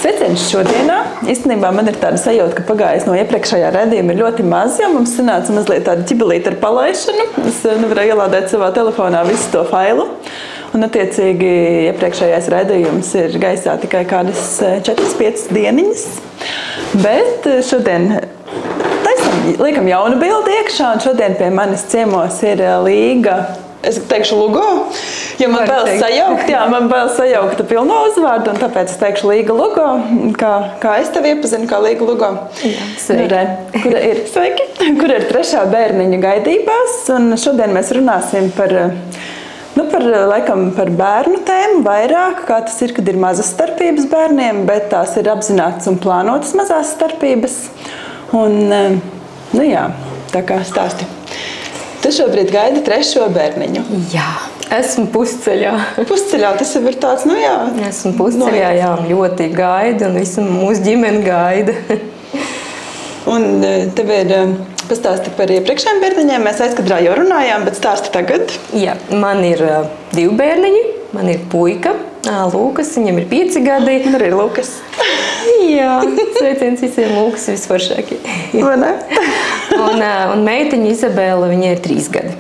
Sveiciens šodienā. Īstenībā man ir tāda sajūta, ka pagājis no iepriekšējā raidījuma ir ļoti maz, jo mums sanāca mazliet tāda ķibelīte ar palaišanu. Es nevarēju ielādēt savā telefonā visu to failu. Un, attiecīgi, iepriekšējais raidījums ir gaisā tikai kādas 4-5 dieniņas. Bet šodien liekam jaunu bildi iekšā, un šodien pie manis ciemos ir Līga. Es teikšu Lugo, jo man bail sajaukt pilno uzvārdu, un tāpēc es teikšu Līga Lugo. Kā es tevi iepazinu, kā Līga Lugo? Sveiki! Kur ir trešā bērniņa gaidībās, un šodien mēs runāsim par bērnu tēmu vairāk, kā tas ir, kad ir mazas starpības bērniem, bet tās ir apzinātas un plānotas mazās starpības. Un, tā kā stāsti. Tu šobrīd gaidi trešo bērniņu. Jā, esmu pusceļā. Pusceļā tas jau ir tāds, Esmu pusceļā, jā, ļoti gaida, un visa mūsu ģimene gaida. Un tev ir pastāsti par iepriekšējiem bērniņiem. Mēs aizkadrā jau runājām, bet stāsti tagad. Jā, man ir 2 bērniņi. Man ir puika, Lūkas, viņam ir 5 gadi. Un arī Lūkas. Jā, sveiciens visiem Lūkas visforšākie. Vai ne? Un meitiņa Izabela, viņai ir 3 gadi.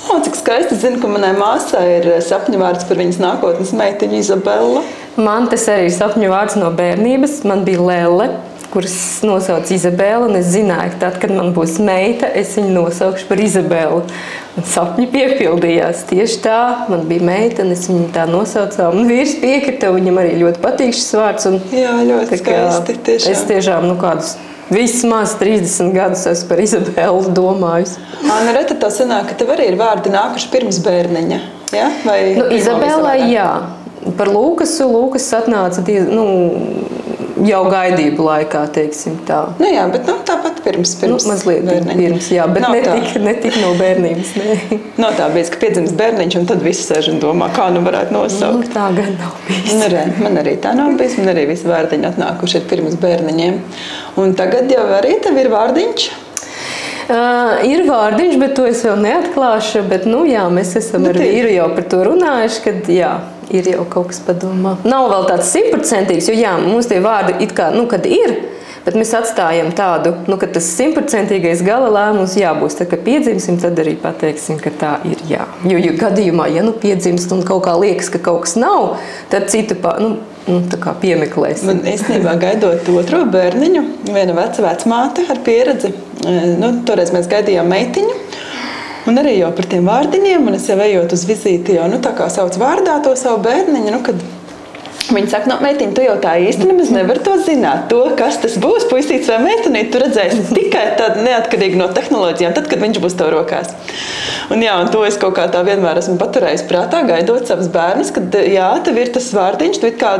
Cik skaisti. Es zinu, ka manai māsai ir sapņu vārds par viņas nākotnes meitiņu Izabela. Man tas arī ir sapņu vārds no bērnības. Man bija Lelle, kuras nosauc Izabela, un es zināju, ka tad, kad man būs meita, es viņu nosaukšu par Izabelu. Un sapņi piepildījās. Tieši tā, man bija meita, un es viņu tā nosaucā. Un vīrs piekrita, viņam arī ļoti patīk šis vārds. Un, jā, ļoti skaisti. Tiešām. Es tiešām kādus vismaz 30 gadus esmu par Izabelu domājusi. Reta, tā sanāk, ka tev arī ir vārdi nākuši pirms bērniņa, ja? Vai Izabelai, jā. Par Lūkasu, Lūkas atnāca jau gaidību laikā, teiksim tā. Jā, bet tāpat pirms mazliet bērniņa. Pirms, jā, bet ne tik no bērnības, ne. Nav tā bijis, ka piedzimst bērniņš, un tad visi sēž un domā, kā varētu nosaukt. Tā gan nav bijis. Man arī tā nav bijis, man arī visi vārdiņi atnākuši ir pirms bērniņiem. Un tagad jau arī tev ir vārdiņš? Ir vārdiņš, bet to es vēl neatklāšu, bet, mēs esam ar vīru jau par to runājuši, kad, ir jau kaut kas padomā. Nav vēl tāds 100%, jo mums tie vārdi it kā, kad ir, bet mēs atstājam tādu, ka tas 100% gala lēmums jābūs. Tad, kad piedzimsim, tad arī pateiksim, ka tā ir jā. Jo gadījumā, piedzimst un kaut kā liekas, ka kaut kas nav, tad citu tā kā piemeklēsim. Man īstenībā gaidot otro bērniņu, viena vecmāte ar pieredzi, toreiz mēs gaidījām meitiņu. Un arī jau par tiem vārdiņiem, un es jau ejot uz vizīti, jau tā kā sauc vārdā to savu bērniņu, kad viņi saka, meitiņa, tu jau tā īsti nemaz nevar to zināt. To, kas tas būs, puisīts vai meitenīt, tu redzēsi tikai tad neatkarīgi no tehnoloģijām, tad, kad viņš būs tev rokās. Un to es kaut kā tā vienmēr esmu paturējis prātā, gaidot savus bērnus, kad tev ir tas vārdiņš, tu it kā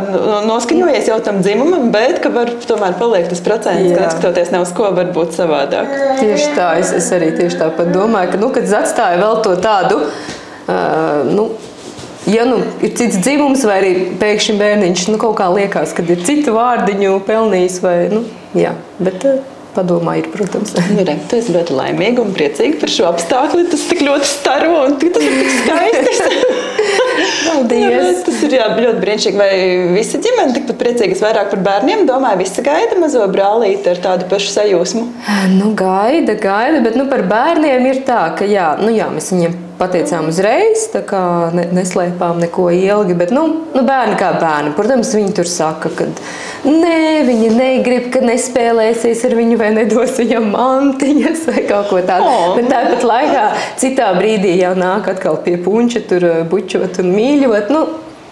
noskaņojies jau tam dzimumam, bet ka var tomēr paliek tas procents, ka neskatoties ne uz ko var būt savādāk. Tieši tā, es arī tieši tāpat domāju, ka, kad atstāju vēl to tādu, ja ir cits dzimums vai arī pēkšņi bērniņš, kaut kā liekas, kad ir citu vārdiņu pelnījis vai, bet padomā ir, protams. Tu esi ļoti laimīga un priecīga par šo apstākli. Tas tik ļoti staro un tas ir tik skaisti. Paldies. Tas ir ļoti brīnišķīgi. Vai visa ģimene tikpat priecīgas vairāk par bērniem? Domāju, visi gaida mazo brālīti ar tādu pašu sajūsmu? Gaida, bet par bērniem ir tā, ka mēs viņiem pateicām uzreiz, tā kā neslēpām neko ilgi, bet bērni kā bērni. Protams, viņi tur saka, ka viņi negrib, ka nespēlēsies ar viņu vai nedos viņam mantiņas vai kaut ko tādu. Bet tāpat laikā citā brīdī jau nāk atkal pie punča tur bučot un mīļot.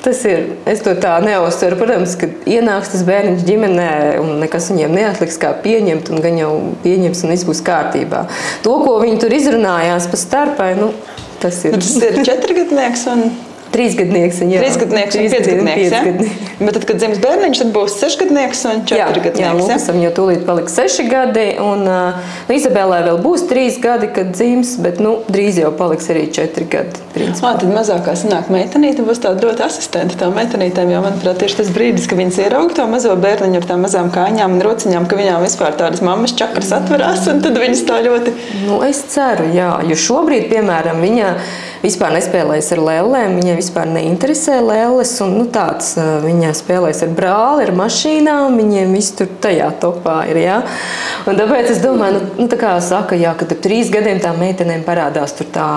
Tas ir, es to tā neuztveru. Protams, ka ienāks tas bērniņš ģimenē un nekas viņiem neatliks kā pieņemt un gan jau pieņems un viss būs kārtībā. To, ko viņi tur izrunājās pa starpai, tas ir. Tas ir 4-gadnieks un 3-gadnieks. 3-gadnieks un 5-gadnieks, ja? Bet tad, kad dzims bērniņš, tad būs 6-gadnieks un 4-gadnieks, jā? Jā, Lukasam jau tūlīt paliks 6 gadi, un Izabelai vēl būs 3 gadi, kad dzims, bet, drīz jau paliks arī 4 gadi, principā. Tad mazākā sanāk meitenīte, būs tāda ļoti asistente tām meitenītēm, jo, manuprāt, tieši tas brīdis, ka viņas ierauga to mazo bērniņu ar tām mazām kājām un rociņām, ka viņām vispār tādas mammas čakras atverās, un tad viņas tā ļoti... Es ceru, jā, jo šobrīd, piemēram, viņa vispār nespēlējas ar lēlēm, viņai vispār neinteresē lēles, un tāds viņa spēlējas ar brāli, ar mašīnām, viņiem viss tur tajā topā ir, jā. Un tāpēc es domāju, tā kā saka, jā, ka 3 gadiem tā meitenēm parādās tur tā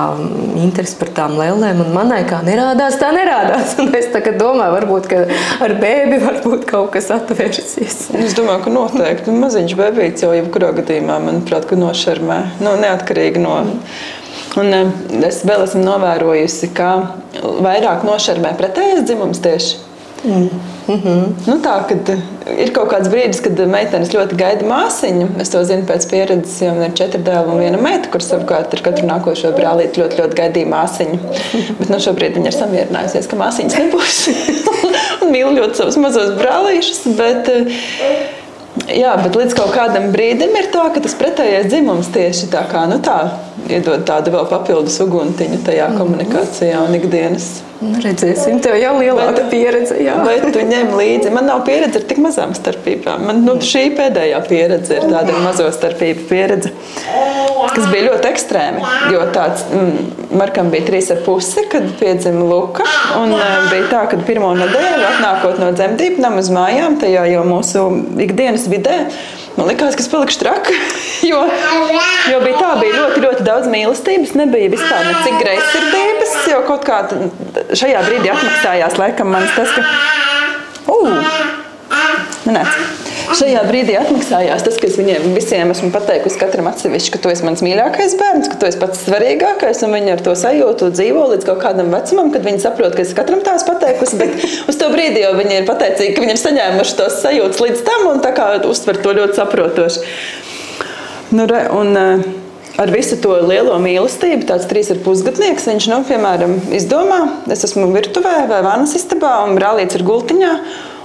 interesi par tām lēlēm, un manai kā nerādās, tā nerādās. Un es tagad domāju, varbūt, ka ar bēbi varbūt kaut kas atvērsies. Es domāju, ka noteikti. Maziņš bēbīts jau jebkurā gadījumā, manuprāt, ka nošarmē. Neatkarīgi no... Un es vēl esmu novērojusi, ka vairāk nošarmē pretējais dzimums tieši. Tā, kad ir kaut kāds brīdis, kad meitenes ļoti gaida māsiņu. Es to zinu pēc pieredzes, jo man ir 4 dēli un 1 meita, kur savukārt ar katru nākošo brālīti ļoti gaidīja māsiņu. Bet šobrīd viņa ir samierinājusies, ka māsiņas nebūs. Un mīl ļoti savus mazos brālīšus, bet līdz kaut kādam brīdim ir tā, ka tas pretējais dzimums tieši tā kā, iedod tādu vēl papildus uguntiņu tajā komunikācijā un ikdienas. Redzēsim, tev jau lielāka pieredze, jā. Vai tu ņem līdzi? Man nav pieredze ar tik mazām starpībām. Man šī pēdējā pieredze ir tāda mazo starpību pieredze, kas bija ļoti ekstrēmi, jo tāds Markam bija 3,5, kad piedzima Luka, un bija tā, kad pirmo nedēļu atnākot no dzemdību nama uz mājām, tajā jau mūsu ikdienas vidē, man likās, ka es palikšu traka, jo bija ļoti daudz mīlestības, nebija vispār necik greizsirdības, jo kaut kā šajā brīdī atmaksājās laikam manis tas, ka... Šajā brīdī atmaksājās tas, ka es viņiem visiem esmu pateikusi katram atsevišķi, ka tu esi mans mīļākais bērns, ka tu esi pats svarīgākais, un viņi ar to sajūtu dzīvo līdz kaut kādam vecumam, kad viņi saprot, ka es katram tās pateikusi, bet uz to brīdi jau viņi ir pateicīgi, ka viņi ir saņēmuši tos sajūtas līdz tam, un tā kā uztver to ļoti saprotoši. Ar visu to lielo mīlestību, tāds 3,5 gadnieks, viņš, piemēram, izdomā, es esmu virtuvē vai vānas istabā, un brālīts ir gultiņā,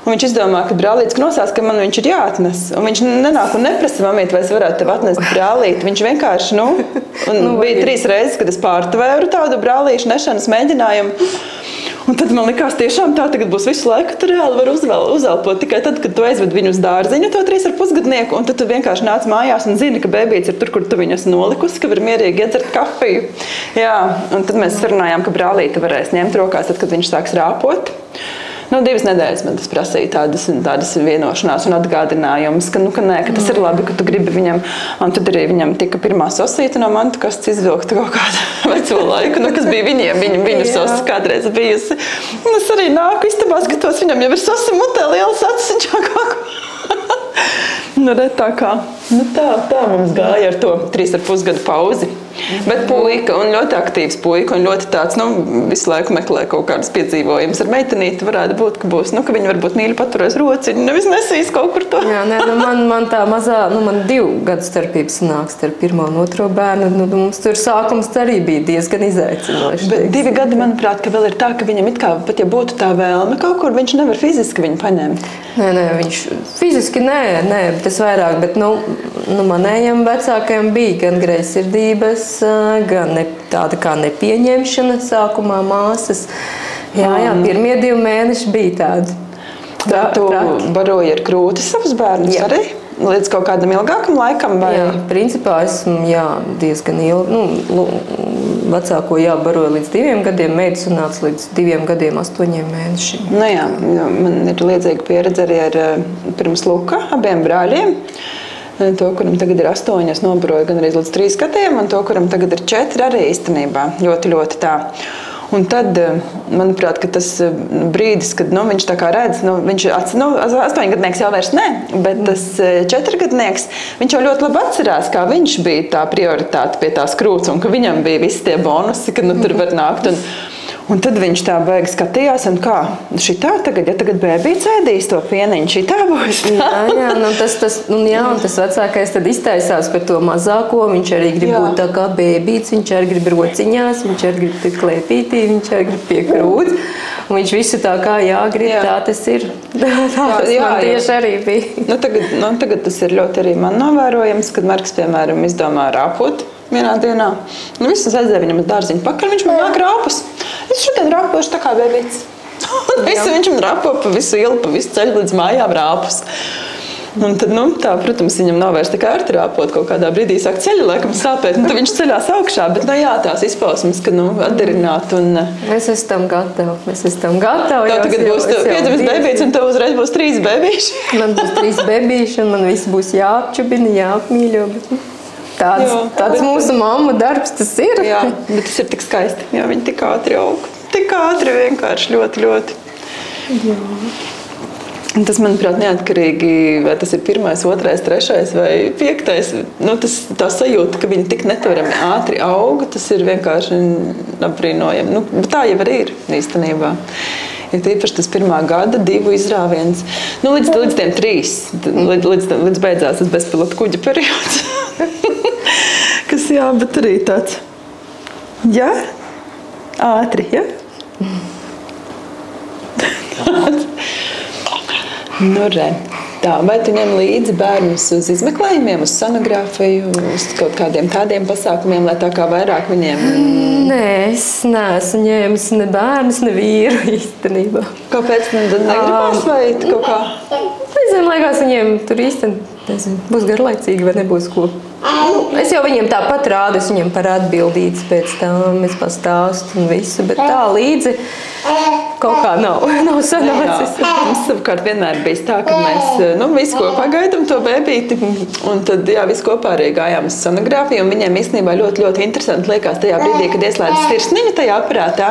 un viņš izdomā, ka brālīts knosās, ka man viņš ir jāatnes. Un viņš nenāk un neprasa, mamīt, vai es varētu tev atnest brālīti. Viņš vienkārši, bija 3 reizes, kad es pārtvēru tādu brālīšu nešanas mēģinājumu. Un tad man likās, tiešām tā tagad būs visu laiku, tu reāli var uzelpot tikai tad, kad tu aizved viņu uz dārziņu, to 3,5 gadnieku, un tad tu vienkārši nāc mājās un zini, ka bēbīts ir tur, kur tu viņu esi nolikusi, ka var mierīgi iedzert kafiju. Jā, un tad mēs sarunājām, ka brālīti varēs ņemt rokās, tad, kad viņš sāks rāpot. 2 nedēļas man tas prasīja tādas vienošanās un atgādinājumus, ka tas ir labi, ka tu gribi viņam, un tad arī viņam tika pirmā sosīta no mantu kastes izvilkta kaut kādu veco laiku, kas bija viņu sosa kādreiz bijusi. Un es arī nāku istabā, skatos, viņam jau ir sosa mutē, lielas acis, viņš jau kaut ko. Tā mums gāja ar to 3,5 gadu pauzi. Bet puika, un ļoti aktīvs puika, un ļoti tāds, visu laiku meklē kaut kādas piedzīvojumus. Ar meitenīti varētu būt, ka būs, ka viņi varbūt mīļi paturēs rociņu, nevis nesīs kaut kur to. Jā, man tā mazā, man 2 gadu starpība sanāk starp 1 un 2 bērnu, mums tur sākums arī bija diezgan izaicinoši. Bet 2 gadi, manuprāt, ka vēl ir tā, ka viņam it kā, pat ja būtu tā vēlme kaut kur, viņš nevar fiziski viņu paņemt. Nē, viņš fiziski nē, tas vairāk, bet, manējiem vecākajiem bija gan greizsirdības, gan tāda kā nepieņemšana sākumā māsas. Jā, pirmie 2 mēneši bija tādi. Tu baroji ar krūti savus bērnus arī? Līdz kaut kādam ilgākam laikam? Vai? Jā, principā esmu diezgan ilgi. Vecāko baroju līdz 2 gadiem, meitas nāca līdz 2 gadiem, 8 mēnešiem. Man ir līdzīga pieredze arī ar pirms Luka, abiem brāļiem. To, kuram tagad ir 8, es nobaroju gan arī līdz 3 gadiem, un to, kuram tagad ir 4, arī īstenībā ļoti tā. Un tad, manuprāt, ka tas brīdis, kad viņš tā kā redz, viņš 8-gadnieks jau vairs ne, bet tas 4-gadnieks, viņš jau ļoti labi atcerās, kā viņš bija tā prioritāte pie tās krūts, un ka viņam bija visi tie bonusi, kad tur var nākt. Un tad viņš tā baigi skatījās, un kā, šitā tagad, ja tagad bēbīts ēdīs to pieniņu, šitā būs tā. Un tas vecākais tad iztaisās par to mazāko, viņš arī grib būt tā kā bēbīts, viņš arī grib rociņās, viņš arī grib pie klēpītī, viņš arī grib pie krūts, un viņš visu tā kā grib, tā tas ir. Man tieši arī bija. Tagad tas ir ļoti arī man novērojams, kad Marks, piemēram, izdomā rāpot vienā dienā. Visus aizdev viņam uz dārziņu pakaļ, viņš man nāk rāpus. Es šodien rāpošu tā kā bēbīts. Viņš man rāpo pa visu ielu, pa visu ceļu līdz mājām rāpus. Un tad, tā, protams, viņam nav vairs tā kā ārtrāpot, kaut kādā brīdī sāk ceļa laikam sāpēt, tad viņš ceļās augšā, bet, jā, tās izpausmes, ka, atdarināt un... Es esmu tam gatava, Tā tagad būs piedzimis bebīts un tev uzreiz būs 3 bebīši. Man būs 3 bebīši un man visi būs jāapčubina, jāapmīļo, bet tāds mūsu mammu darbs tas ir. Jā, bet tas ir tik skaisti, jā, viņi tik ātri aug, tik ātri vienkārši ļoti, ļoti. Jā. Un tas, manuprāt, neatkarīgi, vai tas ir 1., 2., 3. vai 5. Tā sajūta, ka viņi tik netvarami ātri auga, tas ir vienkārši apbrīnojami. Bet tā jau arī ir īstenībā. Ir tīpaši tas 1. gada 2 izrāviens. Līdz tiem 3, līdz beidzās tas bezpilota kuģa periods. Kas, jā, bet arī tāds, jā, ātri, jā. Tā, vai tu ņem līdzi bērnus uz izmeklējumiem, uz sonogrāfiju, uz kaut kādiem tādiem pasākumiem, lai tā kā vairāk viņiem... Nē, es neesmu ņēmis ne bērnus, ne vīru īstenībā. Kāpēc? Negribās vai kaut kā? Nezinu, liekas, viņiem tur īstenībā būs garlaicīgi vai nebūs ko. Es jau viņiem tāpat rādu, es viņiem par atbildītas pēc tam, es pastāstu un visu, bet tā līdzi kaut kā nav sanācis. Mums savukārt vienmēr bijis tā, ka mēs visi kopā gaidām to bebīti, un tad visi kopā arī gājām uz sonogrāfiju, un viņiem īstenībā ļoti, ļoti interesanti liekas tajā brīdī, kad ieslēdz sirsniņu tajā aparātā,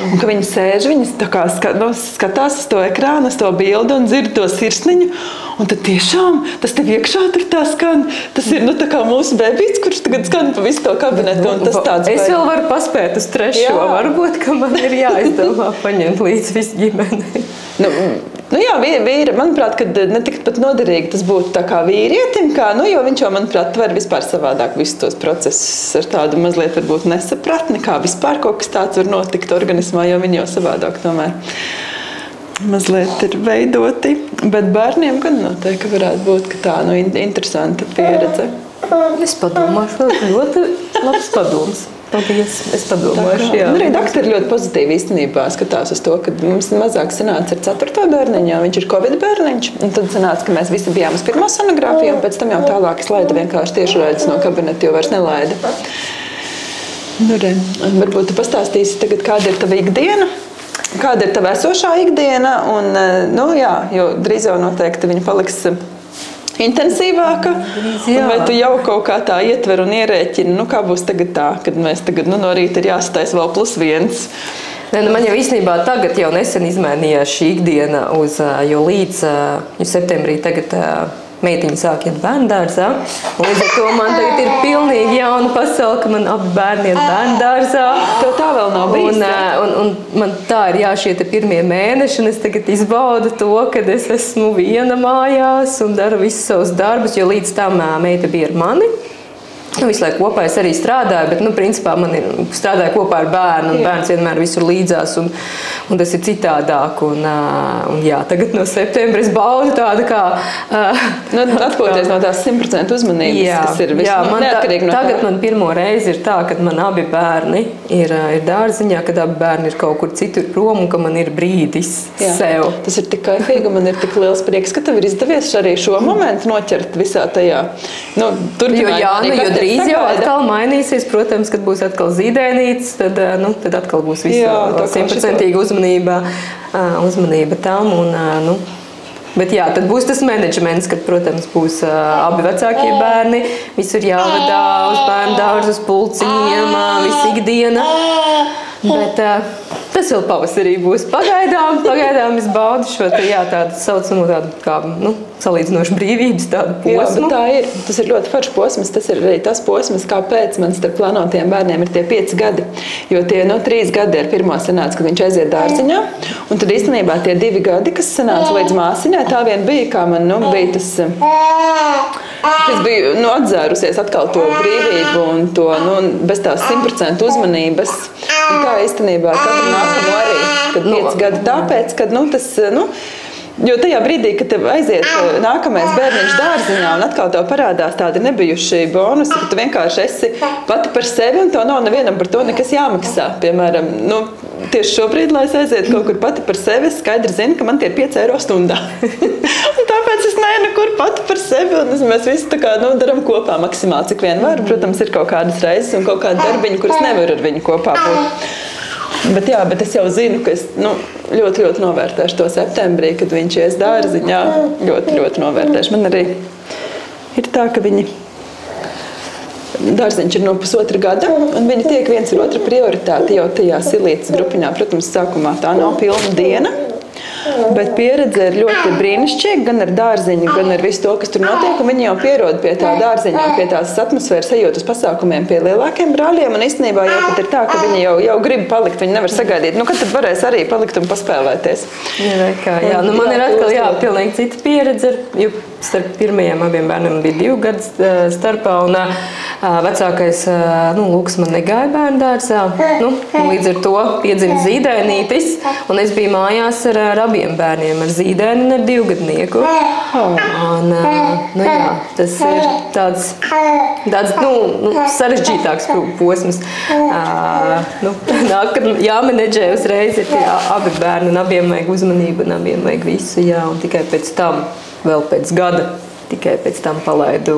un ka viņi sēž, viņi tā kā skatās uz to ekrānu, uz to bildi un dzird to sirsniņu, un tad tiešām tas tev iekšā tur tā skan, tas ir tā kā mūsu bebīts, kurš tagad skan pa visu to kabinetu, un tas tāds... Es vēl varu paspēt uz 3. Varbūt, ka man ir jāizdomā paņemt līdz visu ģimeni. Jā, vīra, manuprāt, kad ne tik pat noderīgi tas būtu tā kā vīrietim, jo viņš jau, manuprāt, var vispār savādāk visus tos procesus ar tādu mazliet varbūt nesapratni, kā vispār kaut kas tāds var notikt organismā, jo viņi jau savādāk tomēr mazliet ir veidoti. Bet bērniem gan noteikti varētu būt, ka tā interesanta pieredze. Es padomāšu, ļoti labs padoms. Paldies, es padomāšu, jā. Arī doktori ļoti pozitīvi īstenībā skatās uz to, ka mums mazāk sanāca ar 4. bērniņu, viņš ir Covid bērniņš, un tad sanāca, ka mēs visi bijām uz 1. sonogrāfiju, un pēc tam jau tālāk es laidu vienkārši tiešraidus no kabineta, jo vairs nelaida. Varbūt tu pastāstīsi tagad, kāda ir tava ikdiena, kāda ir tava esošā ikdiena, un, jo drīz jau noteikti viņa paliks intensīvāka, vai tu jau kaut kā tā ietver un ierēķini, kā būs tagad tā, kad mēs tagad no rīta ir jāstais vēl +1. Man jau īstenībā tagad jau nesen izmainījās šī ikdiena, jo līdz septembrī tagad meitiņa sāk iet bērndārzā. Līdz ar to man tagad ir pilnīgi jauna pasaule, ka man abi bērni iet bērndārzā. Tev tā vēl nav bijis, un man tā ir šie 1. mēneši, un es tagad izbaudu to, kad es esmu viena mājās un daru visus savus darbus, jo līdz tam meita bija ar mani. Visu laiku kopā es arī strādāju, bet, principā, man strādāju kopā ar bērnu, un bērns vienmēr visur līdzās, un tas ir citādāk. Un tagad no septembra es baudu tādu kā... Atpūties no tās 100% uzmanības, kas ir neatkarīgi no tā. Tagad man pirmo reizi ir tā, kad man abi bērni ir dārziņā, kad abi bērni ir kaut kur citur prom, un ka man ir brīdis sev. Tas ir tik kaifīgi, man ir tik liels prieks, ka tev ir izdevies arī šo momentu noķert visā tajā. Drīz jau atkal mainīsies, protams, kad būs atkal zīdēnītes, tad atkal būs visa 100% uzmanība tam. Bet tad būs tas menedžments, kad, protams, būs abi vecākie bērni, visur jāvadā uz bērnu dārzu, uz pulciņiem, visu ikdiena. Bet tas vēl pavasarī būs. Pagaidām es baudu šo tādu saucamo tādu salīdzinošu brīvības tādu posmu. Jā, bet tā ir. Tas ir ļoti foršs posms. Tas ir arī tas posms, kāpēc man starp plānotiem bērniem ir tie 5 gadi. Jo tie 3 gadi ar pirmo sanāca, kad viņš aiziet dārziņā. Un tad īstenībā tie 2 gadi, kas sanāca līdz māsiņai, tā vien bija, kā man bija tas... Es biju atzērusies atkal to brīvību un to bez tās 100% uzmanības. Un tā īstenībā katru nākamo arī, kad 5 gadi tāpēc, kad tas... Jo tajā brīdī, kad tev aiziet nākamais bērniņš dārziņā un atkal tev parādās tādi nebijuši bonusi, ka tu vienkārši esi pati par sevi un tev nav nevienam par to nekas jāmaksā. Piemēram, tieši šobrīd, lai es aizietu kaut kur pati par sevi, es skaidri zinu, ka man tie 5 eiro stundā. Un tāpēc es neeju nekur pati par sevi, un mēs visi tā kā, nu, daram kopā maksimāli, cik vien var. Protams, ir kaut kādas reizes un kaut kādi darbiņi, kuras nevar ar viņu kopā būt. Bet es jau zinu, ka es ļoti, ļoti novērtēšu to septembrī, kad viņš ies dārziņā. Ļoti, ļoti novērtēšu. Man arī ir tā, ka dārziņš ir no 1,5 gada, un viņi tiek viens ar otru prioritāti jau tajā silītes grupiņā. Protams, sākumā tā nav pilna diena, bet pieredze ir ļoti brīnišķīga, gan ar dārziņu, gan ar visu to, kas tur notiek, un viņi jau pierod pie tā dārziņa, pie tās atmosfēras, ejot uz pasākumiem pie lielākiem brāļiem, un īstenībā jau pat ir tā, ka viņi jau grib palikt, viņi nevar sagaidīt, kad tad varēs arī palikt un paspēlēties. Jā, man ir atkal, pilnīgi cita pieredze, jo starp pirmajiem abiem bērniem bija 2 gadu starpā, un vecākais, Lūks man negāja bērndārzā, līdz ar to piedzima zīdainītis, un es biju mājās ar abiem bērniem, ar zīdaini un ar 2-gadnieku. Un, tas ir tāds sarežģītāks posms. Nāk, kad jāmenedžē uzreiz ir tie abi bērni, un abiem vajag uzmanību, un abiem vajag visu, un tikai pēc tam, vēl pēc gada, tikai pēc tam palaidu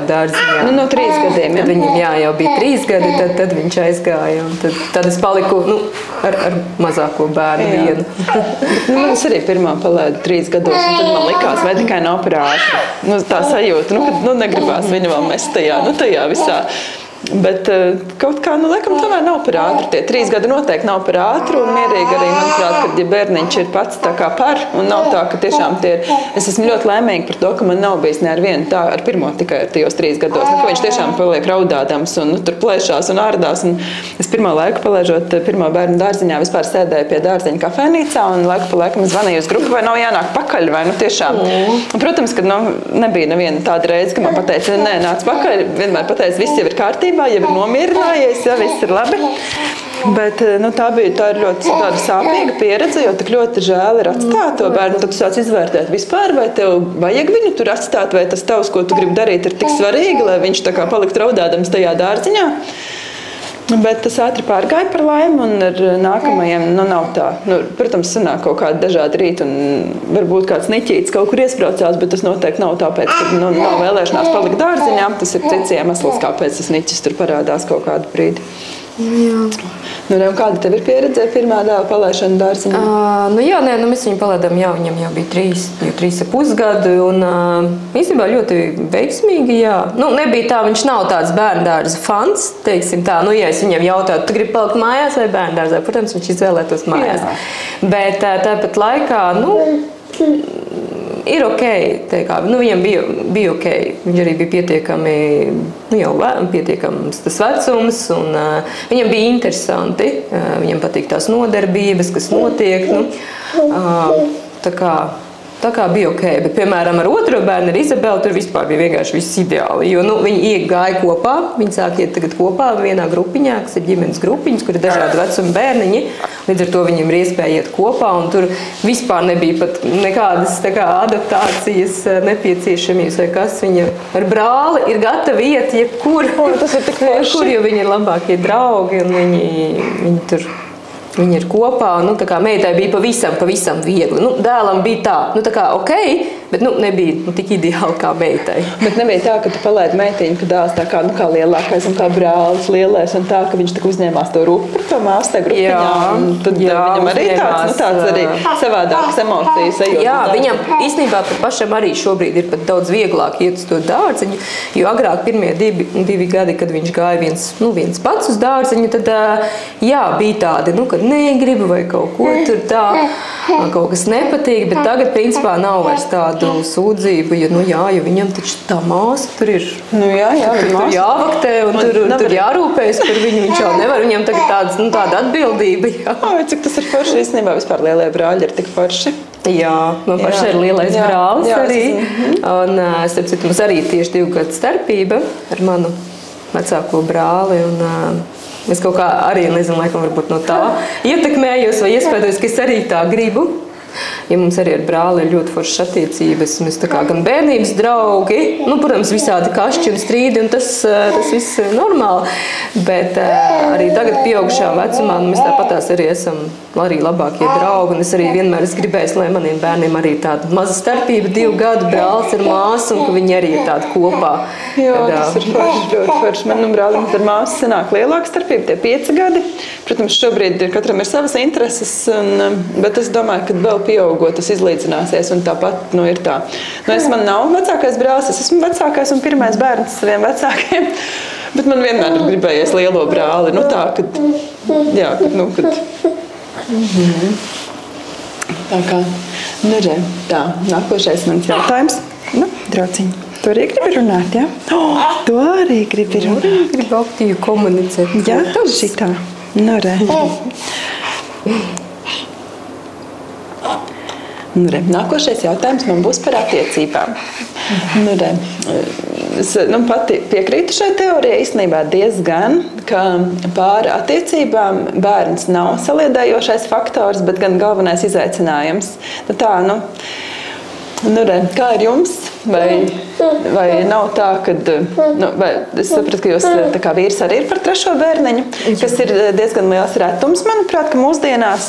dārziņā. No 3 gadiem, Tad viņam jau bija 3 gadi, tad viņš aizgāja, un tad es paliku ar mazāko bērnu vienu. Es arī pirmā palaidu 3 gados, un tad man likās, vai tikai nav par ātri. Tā sajūta, kad negribās viņu vēl mest tajā visā. Bet kaut kā, laikam, tomēr nav par ātru. Tie 3 gadi noteikti nav par ātru, un mierīgi arī, manuprāt, kad ja bērniņš ir pats tā kā par, un nav tā, ka tiešām tie ir. Es esmu ļoti laimīga par to, ka man nav bijis ne ar vienu tā, ar pirmo tikai ar tajos 3 gados, ka viņš tiešām paliek raudādams un tur plēšās un ārdās. Un es pirmo laiku palaižot pirmo bērnu dārziņā vispār sēdēju pie dārziņa kafēnīcā, un laiku pa laikam zvanīju uz grupu, vai nav jānāk pakaļ, vai tiešām. Un, protams, ka nebija neviena tāda reize, ka man pateica, nē, nāc pakaļ, vienmēr pateica, viss jau ir kārtībā, jau ir nomierinājies, viss ir labi. Bet tā ir ļoti tāda sāpīga pieredze, jo tik ļoti žēl ir atstāt to bērnu. Tad tu sāc izvērtēt vispār, vai tev vajag viņu tur atstāt, vai tas tavs, ko tu gribi darīt, ir tik svarīgi, lai viņš tā kā palikt raudādams tajā dārziņā. Bet tas ātri pārgāja par laimi, un ar nākamajiem nav tā. Protams, sanāk kaut kādi dažādi rīti, un varbūt kāds niķītis kaut kur iespraucās, bet tas noteikti nav tāpēc, ka nav vēlēšanās palikt dārziņā. Tas ir cits iemesls, kāpēc tas niķis tur parādās kaut kādu brīdi. Jā. Kāda tev ir pieredze pirmā dēla palaišana dārziņā? Mēs viņu palaidām, viņam jau bija 3,5 gadu, un īstenībā ļoti veiksmīgi, nebija tā, viņš nav tāds bērndārza fans, teiksim tā, ja es viņam jautātu, tu gribi palikt mājās vai bērndārzā, protams, viņš izvēlētos mājās. Jā. Bet tāpat laikā, ir ok, viņam bija ok. Viņš arī bija pietiekami, pietiekams tas vecums, un viņam bija interesanti. Viņam patīk tās nodarbības, kas notiek. Tā kā bija ok, bet, piemēram, ar otro bērnu, ar Izabeli, tur vispār bija vienkārši viss ideāli. Jo viņi iegāja kopā, viņi sāk iet tagad kopā vienā grupiņā, kas ir ģimenes grupiņas, kur ir dažādi vecuma bērniņi. Līdz ar to viņiem ir iespēja iet kopā, un tur vispār nebija pat nekādas adaptācijas nepieciešamības vai kas. Viņa ar brāli ir gatavi iet jebkur, jo viņi ir labākie draugi, un viņi tur. Viņi ir kopā, tā kā meitai bija pavisam viegli. Dēlam bija tā, ok, bet nebija tik ideāli kā meitai. Bet nebija tā, ka tu palaidi meitiņu, ka dēls tā kā lielākais un kā brālis lielais, un tā, ka viņš tak uzņēmās to rupu par to māstu grupiņā. Tad viņam arī tāds arī savādākas emocijas ejot. Jā, viņam īstenībā pat pašam arī šobrīd ir pat daudz vieglāk iet uz to dārziņu, jo agrāk pirmie 2 gadi, kad viņš gāja viens pats uz dārziņu, tad bija tādi, kad negribu vai kaut ko tur tā, kaut kas nepatīk, bet tagad principā nav vairs tādu sūdzību, jo viņam taču tā māsa tur ir. Tur jāvaktē un tur jārūpējas par viņu, viņš jau nevar, viņam tagad tāda atbildība. Cik tas ir forši, īstenībā vispār lielie brāļi ir tik forši. Jā, man pašai ir lielais brālis arī, un starp citu mums arī tieši 2 gadu starpība ar manu vecāko brāli, un es kaut kā arī, nezinu, laikam varbūt no tā ietekmējos vai iespēdojos, ka es arī tā gribu. ja mums arī ar brāli ir ļoti foršas attiecības, mēs tā kā gan bērnības draugi, nu, protams, visādi kašķi un strīdi, un tas viss ir normāli, bet arī tagad pieaugušā vecumā mēs tāpatās arī esam arī labākie draugi, un es arī vienmēr esmu gribējis, lai maniem bērniem arī tāda maza starpība, 2 gadu brālis ar māsu, un ka viņi arī ir tādi kopā. Jā, tas ir forši, ļoti forši. Manam brālim ar māsu sanāk lielāka starpība, tie 5 gadi. Protams, šobrīd katram ir savas intereses, bet es domāju, ka vēl pieaugot, tas izlīdzināsies, un tāpat, nu, ir tā. Nu, man nav vecākais brālis, es esmu vecākais un pirmais bērns saviem vecākiem, bet man vienmēr ir gribējies lielo brāli, nu tā, kad, jā, kad. Tā kā, nu, re, tā, nākošais mans jautājums. Nu, drauciņi, tu arī gribi runāt, jā? Tu arī gribi runāt. Gribu aktīvi komunicēt. Jā, šitā. Nu, re. Nu, re. Nākošais jautājums man būs par attiecībām. Nu, re. Es pati piekrītu šai teorijai īstenībā diezgan, ka pāri attiecībām bērns nav saliedējošais faktors, bet gan galvenais izaicinājums. Nu, tā, re, kā ir jums? Vai nav tā, ka, vai es sapratu, ka jūs tā kā vīrs arī ir par 3. bērniņu, kas ir diezgan liels retums, manuprāt, ka mūsdienās,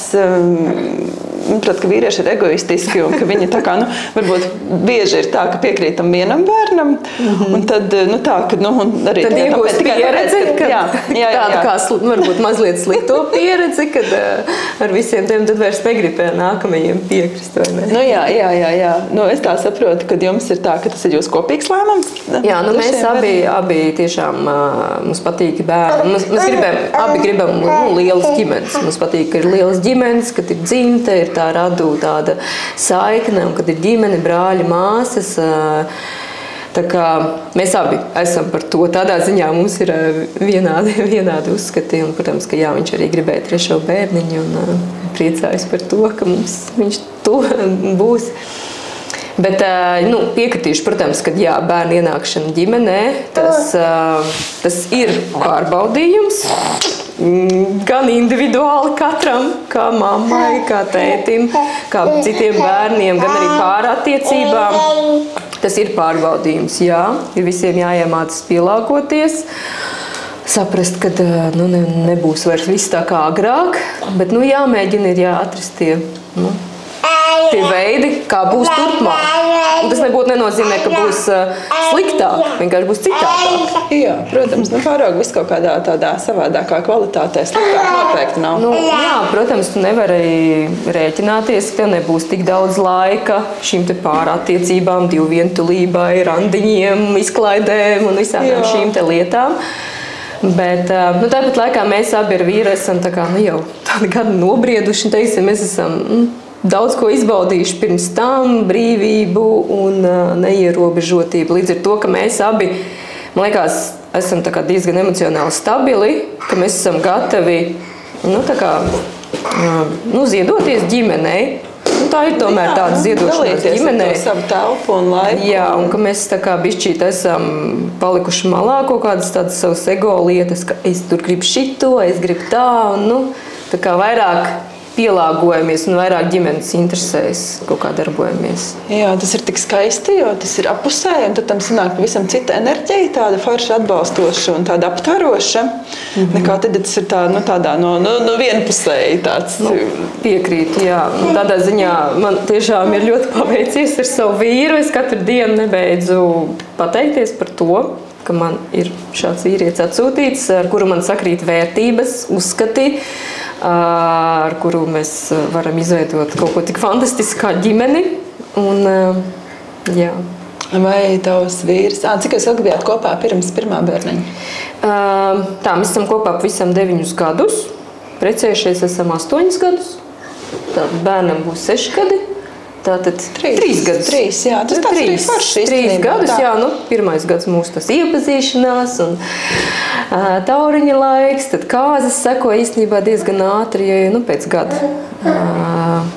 manuprāt, ka vīrieši ir egoistiski un ka viņi tā kā, varbūt bieži ir tā, ka piekrītam vienam bērnam, un tad, tā, ka, un arī tad iegūst pieredzi, tāda kā varbūt mazliet slikto pieredzi, kad ar visiem tiem tad vairs negrib nākamajiem piekrist, vai ne? Jā. Es tā saprotu, ka jums ir tā, ka tas ir jūsu kopīgs lēmums? Jā, mēs abi tiešām, mums patīk bērni. Mēs abi gribam lielas ģimenes. Mums patīk, ka ir lielas ģimenes, kad ir dzimte, ir tā radu tāda saikne, un kad ir ģimene, brāļi, māsas. Tā kā mēs abi esam par to. Tādā ziņā mums ir vienādi uzskati. Un, protams, ka jā, viņš arī gribēja 3. bērniņu un priecājas par to, ka viņš to būs. Bet piekritīšu, protams, ka jā, bērnu ienākšana ģimenē, tas ir pārbaudījums. Gan individuāli katram, kā mammai, kā tētim, kā citiem bērniem, gan arī pārattiecībām. Tas ir pārbaudījums, jā. Ir visiem jāiemācas pielāgoties. Saprast, ka nebūs vairs viss tā kā agrāk, bet jāmēģina ir jāatrast tie veidi, kā būs turpmāk. Un tas nebūtu nenozīmē, ka būs sliktāk, vienkārši būs citādāk. Jā, protams, pārāk viss kaut kādā tādā savādākā kvalitātē sliktāk noteikti nav. Jā, protams, tu nevari rēķināties, ka tev nebūs tik daudz laika šīm te pārattiecībām, divu vientulībai, randiņiem, izklaidēm un visām šīm te lietām. Bet tāpat laikā mēs abi ar vīru esam jau tādi gadi nobrieduši, teiksim, mēs esam daudz ko izbaudījuši pirms tam, brīvību un neierobežotību. Līdz ar to, ka mēs abi, man liekas, esam diezgan emocionāli stabili, ka mēs esam gatavi ziedoties ģimenei. Tā ir tomēr tāda ziedošanās ģimenei. Savu telpu un laiku. Jā, un ka mēs bišķīt esam palikuši malā kaut kādas tādas savas ego lietas, ka es tur gribu šito, es gribu tā, un tā kā vairāk pielāgojamies un vairāk ģimenes interesēs kaut kā darbojamies. Jā, tas ir tik skaisti, jo tas ir apusēji, un tad tam sanāk pavisam cita enerģija, tāda forša atbalstoša un tāda aptveroša. Nekā tad tas ir tādā vienpusēji tāds. Piekrīt, jā. Tādā ziņā man tiešām ir ļoti paveicies ar savu vīru. Es katru dienu nebeidzu pateikties par to, ka man ir šāds vīrietis atsūtīts, ar kuru man sakrīt vērtības, uzskati, ar kuru mēs varam izveidot kaut ko tik fantastisku kā ģimeni. Un, jā. Vai tavs vīrs? Cik jūs ilgi bijāt kopā pirms pirmā bērniņa? Tā, mēs esam kopā pavisam 9 gadus. Precējušies esam 8 gadus. Tātad bērnam būs 6 gadi. Tātad 3 gadus. 3, jā. Tas tāds arī forši īstenībā. 3 gadus, jā. Pirmais gads mūsu tas iepazīšanās un tauriņa laiks, tad kāzas seko īstenībā diezgan ātri, pēc gada.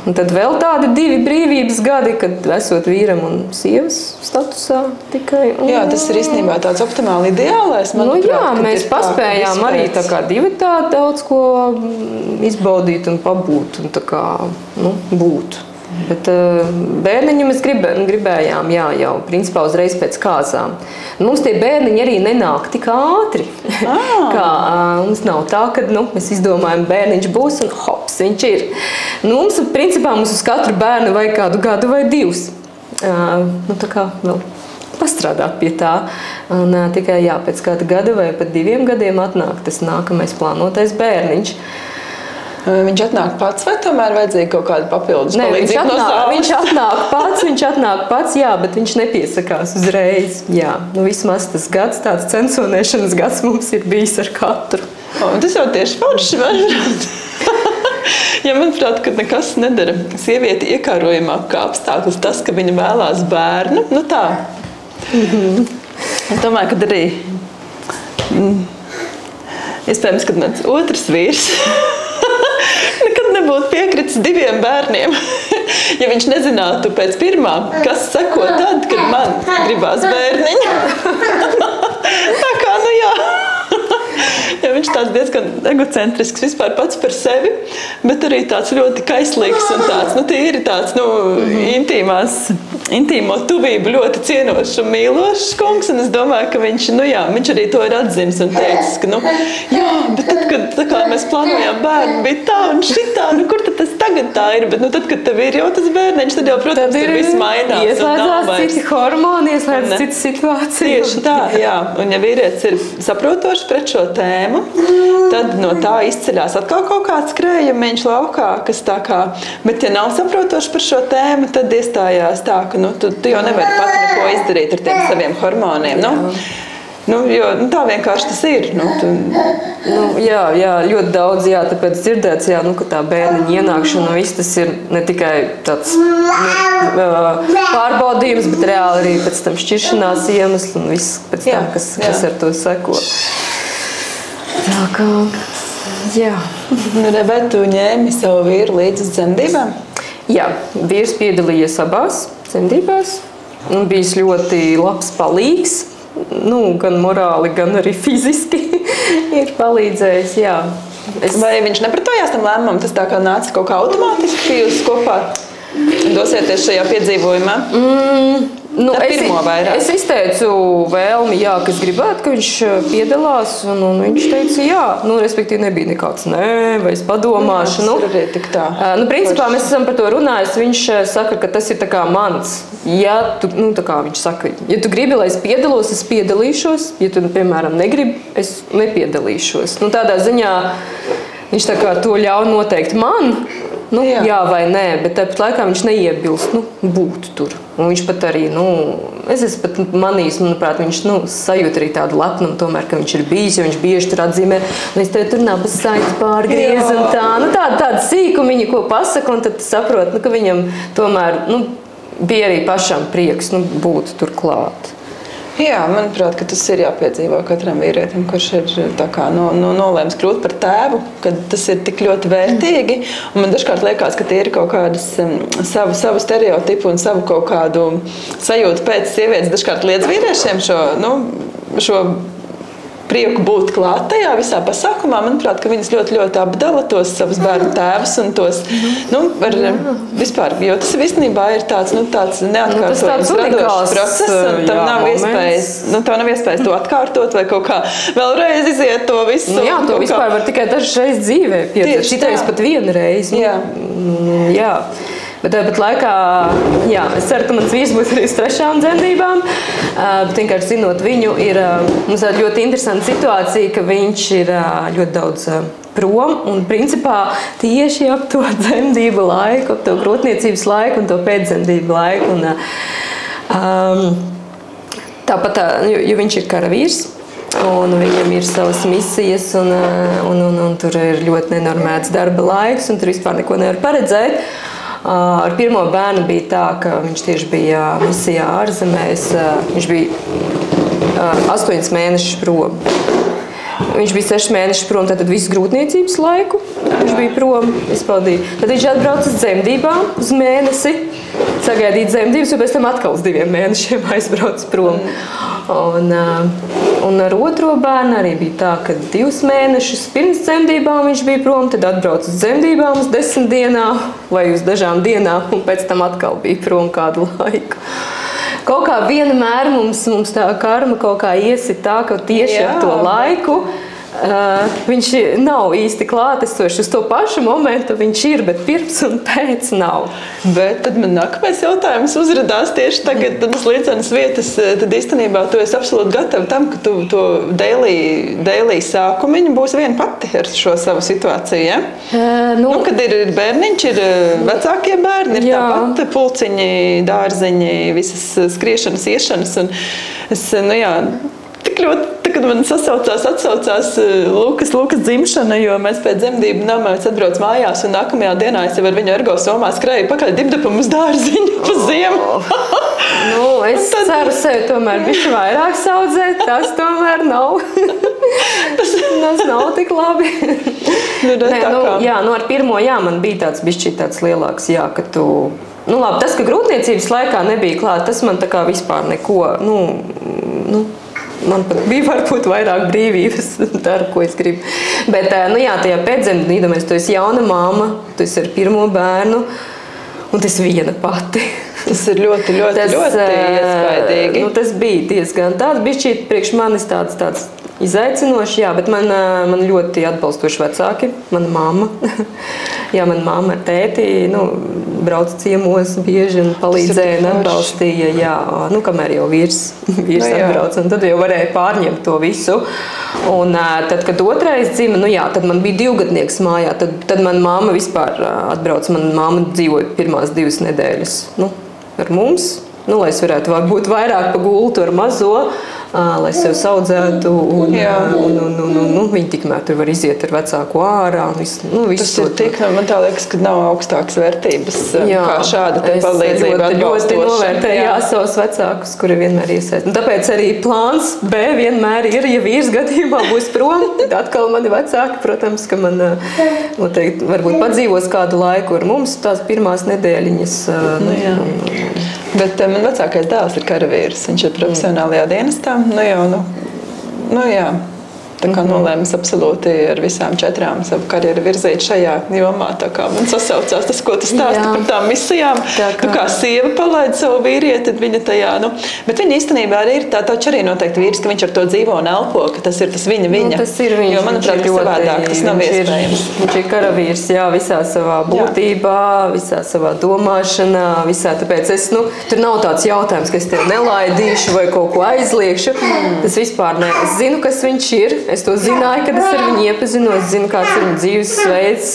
Un tad vēl tādi 2 brīvības gadi, kad esot vīram un sievas statusā tikai. Jā, tas ir īstenībā tāds optimāli ideālais, manuprāt. Jā, mēs paspējām arī tā kā divatā daudz ko izbaudīt un pabūt un tā kā, būt. Bet bērniņu mēs gribējām, jā, jau principā uzreiz pēc kāzām. Mums tie bērniņi arī nenāk tik ātri. Kā, mums nav tā, ka mēs izdomājam, bērniņš būs un hops, viņš ir. Mums, principā, uz katru bērnu vajag kādu gadu vai divus. Tā kā vēl pastrādāt pie tā. Un tikai pēc kāda gada vai pat 2 gadiem atnāk tas nākamais plānotais bērniņš. Viņš atnāk pats, vai tomēr vajadzīga kaut kāda papildus palīdzība no zāles? Viņš atnāk pats, jā, bet viņš nepiesakās uzreiz. Jā, vismaz tas gads, tāds censonēšanas gads mums ir bijis ar katru. Tas jau tieši forši, manuprāt. Ja manuprāt, ka nekas nedara sievieti iekārojamāk kā apstākļus tas, ka viņa vēlās bērnu, tā. Es domāju, ka arī iespējams, kad mans otrs vīrs nekad nebūtu piekritis 2 bērniem, ja viņš nezinātu pēc pirmā, kas seko tad, kad man gribās bērniņu. Tā kā, jā. Ja viņš tāds diezgan egocentrisks vispār pats par sevi, bet arī tāds ļoti kaislīgs un tāds, tīri tāds, intīmo tuvību ļoti cienošs un mīlošs kungs, un es domāju, ka viņš arī to ir atzinis un teicis, ka, bet tad, kad tā kā mēs plānojām bērnu, bija tā un šitā, kur tad tas tagad tā ir, bet tad, kad tev ir jau tas bērniņš, tad jau, protams, ir viss mainās. Ieslēdzās citi hormoni, ieslēdzās citas situācijas. Tieši tā, jā. Un ja vīrietis ir saprotošs pret šo tēmu, tad no tā izceļās atkal kaut kāds krējumiņš laukā, kas tā kā, bet ja nav saprotošs par šo tēmu, tad iestājās tā, ka tu jau nevari pat neko izdarīt ar tiem saviem hormoniem. Jo tā vienkārši tas ir. Jā, ļoti daudz, tāpēc dzirdēts, ka tā bērniņa ienākšana, viss tas ir ne tikai tāds pārbaudījums, bet reāli arī pēc tam šķiršanās iemesls un viss pēc tam, kas ar to seko. Tā kā, jā. Vai tu ņēmi savu vīru līdz uz dzemdībām? Jā, vīrs piedalījies abās dzemdībās un bijis ļoti labs palīgs. Gan morāli, gan arī fiziski ir palīdzējis, jā. Vai viņš nepratojās tam lēmumam? Tas tā kā nāca kaut kā automātiski, ka jūs kopā dosieties šajā piedzīvojumā? Es izteicu vēlmi, ka es gribētu, ka viņš piedalās, un viņš teica jā. Respektīvi nebija nekāds nē, vai es padomāšu. Principā mēs esam par to runājuši. Viņš saka, ka tas ir tā kā mans. Ja tu, viņš saka, ja tu gribi, lai es piedalos, es piedalīšos. Ja tu, piemēram, negribi, es nepiedalīšos. Tādā ziņā viņš tā kā to ļauj noteikt man. Jā vai nē, bet tāpat laikā viņš neiebilst, būt tur. Un viņš pat arī, es esmu pat manījis, manuprāt, viņš sajūt arī tādu lepnumu tomēr, ka viņš ir bijis, jo viņš bieži tur atzīmē, es tev tur nabas saites pārgriez un tā. Tāda sīkumiņa, ko pasaka, un tad saprot, ka viņam tomēr, bija arī pašam prieks, būt tur klāt. Jā, manuprāt, ka tas ir jāpiedzīvo katram vīrietim, kurš ir tā kā nolēms kļūt par tēvu, kad tas ir tik ļoti vērtīgi. Un man dažkārt liekas, ka tie ir kaut kādas savu stereotipu un savu kaut kādu sajūtu pēc sievietes dažkārt liedz vīriešiem šo prieku būt klāt tajā visā pasākumā. Manuprāt, ka viņas ļoti, ļoti apdala tos savus bērnu tēvus un tos, vispār, jo tas īstenībā ir tāds neatkārtojams radošs process, un tam nav iespējas to atkārtot vai kaut kā vēlreiz iziet to visu. To vispār var tikai dažas reizes dzīvē piedzīvot, citreiz pat vienu reizi. Jā. Bet tāpat laikā, es ceru, ka mans vīrs būs arī uz 3. dzemdībām. Bet vienkārši zinot viņu, ir mums ļoti interesanta situācija, ka viņš ir ļoti daudz prom. Un principā tieši ap to dzemdību laiku, ap to grūtniecības laiku un to pēcdzemdību laiku. Tāpat, jo viņš ir karavīrs. Un viņam ir savas misijas, un tur ir ļoti nenormēts darba laiks, un tur vispār neko nevar paredzēt. Ar pirmo bērnu bija tā, ka viņš tieši bija misijā ārzemēs. Viņš bija 8 mēnešus prom. Viņš bija 6 mēnešus prom, tad visu grūtniecības laiku viņš bija prom, izpaldīja. Tad viņš atbrauca uz dzemdībām uz mēnesi. sagaidīt dzemdības, jo pēc tam atkal uz 2 mēnešiem aizbrauc prom. Un ar otro bērnu arī bija tā, ka 2 mēnešus pirms dzemdībām viņš bija prom, tad atbrauc uz dzemdībām uz 10 dienām vai uz dažām dienām, un pēc tam atkal bija prom kādu laiku. Kaut kā vienmēr mums tā karma kaut kā iesit tā, ka tieši ar to laiku viņš nav īsti klātesošs. Uz to pašu momentu viņš ir, bet pirms un pēc nav. Bet tad man nākamais jautājums uzradās tieši tagad, tad uz līdzenas vietas, tad īstenībā tu esi absolūti gatava tam, ka tu to daily sākumiņu būs viena pati ar šo savu situāciju, ja? Kad ir bērniņš, ir vecākie bērni, ir tāpat pulciņi, dārziņi, visas skriešanas, iešanas, un es, tik ļoti, kad man atsaucās Lukas dzimšana, jo mēs pēc dzemdību namēs atbrauc mājās, un nākamajā dienā es jau ar viņu ergo somā skrēju pakaļ dibdapam uz dārziņu pa ziemu. Es ceru sevi tomēr bišķi vairāk saudzēt, tas tomēr nav. Tas nav tik labi. Ar pirmo, man bija tāds bišķi tāds lielāks, ka tu... labi, tas, ka grūtniecības laikā nebija klāt, tas man tā kā vispār neko, man pat bija varbūt vairāk brīvības daru, ko es gribu. Bet, tajā pēcdzemdībās tu esi jauna mamma, tu esi ar pirmo bērnu, un tas viena pati. Tas ir ļoti iespaidīgi. Tas bija diezgan tāds, bišķīt priekš manis tāds izaicinoši, bet man ļoti atbalstoši vecāki, mana mamma. Mana mamma ar tēti brauca ciemos bieži un palīdzēja un atbalstīja, kamēr jau vīrs atbrauca, un tad jau varēja pārņemt to visu. Un tad, kad otrais dzima, tad man bija 2-gadnieks mājā, tad mana mamma vispār atbrauca. Mana mamma dzīvoja pirmās 2 nedēļas ar mums, lai es varētu būt vairāk pa gultu ar mazo, lai sev saudzētu, un viņi tikmēr tur var iziet ar vecāku ārā. Tas ir tik, man tā liekas, ka nav augstākas vērtības, kā šāda te palīdzība atbalstoša. Ļoti novērtēju savus vecākus, kuri vienmēr iesaist. Tāpēc arī plāns B vienmēr ir, ja vīrs gadījumā būs prom, tad atkal mani vecāki, protams, ka man noteikti varbūt padzīvos kādu laiku ar mums tās pirmās nedēļiņas. Bet man vecākais dēls ir karavīrs, viņš ir profesionālajā dienestā. Tā kā nolēmis absolūti ar visām 4 savu karjeru virzīt šajā jomā. Tā kā man sasaucās tas, ko tu stāsti par tām misijām. Kā sieva palaida savu vīrieti, tad viņa tajā, Bet viņa īstenībā arī ir tā taču arī noteikti vīrs, ka viņš ar to dzīvo un elpo, ka tas ir tas viņa. Tas ir viņš. Jo, manuprāt, savādāk tas nav iespējams. Viņš ir karavīrs, visā savā būtībā, visā savā domāšanā, visā. Tāpēc tur nav tāds jautājums, ka es tev nelaidīšu vai kaut ko aizliekšu. Tas vispār ne. Es zinu, kas viņš ir. Es to zināju, kad es ar viņu iepazinu. Es zinu, kāds ir viņa dzīvesveids,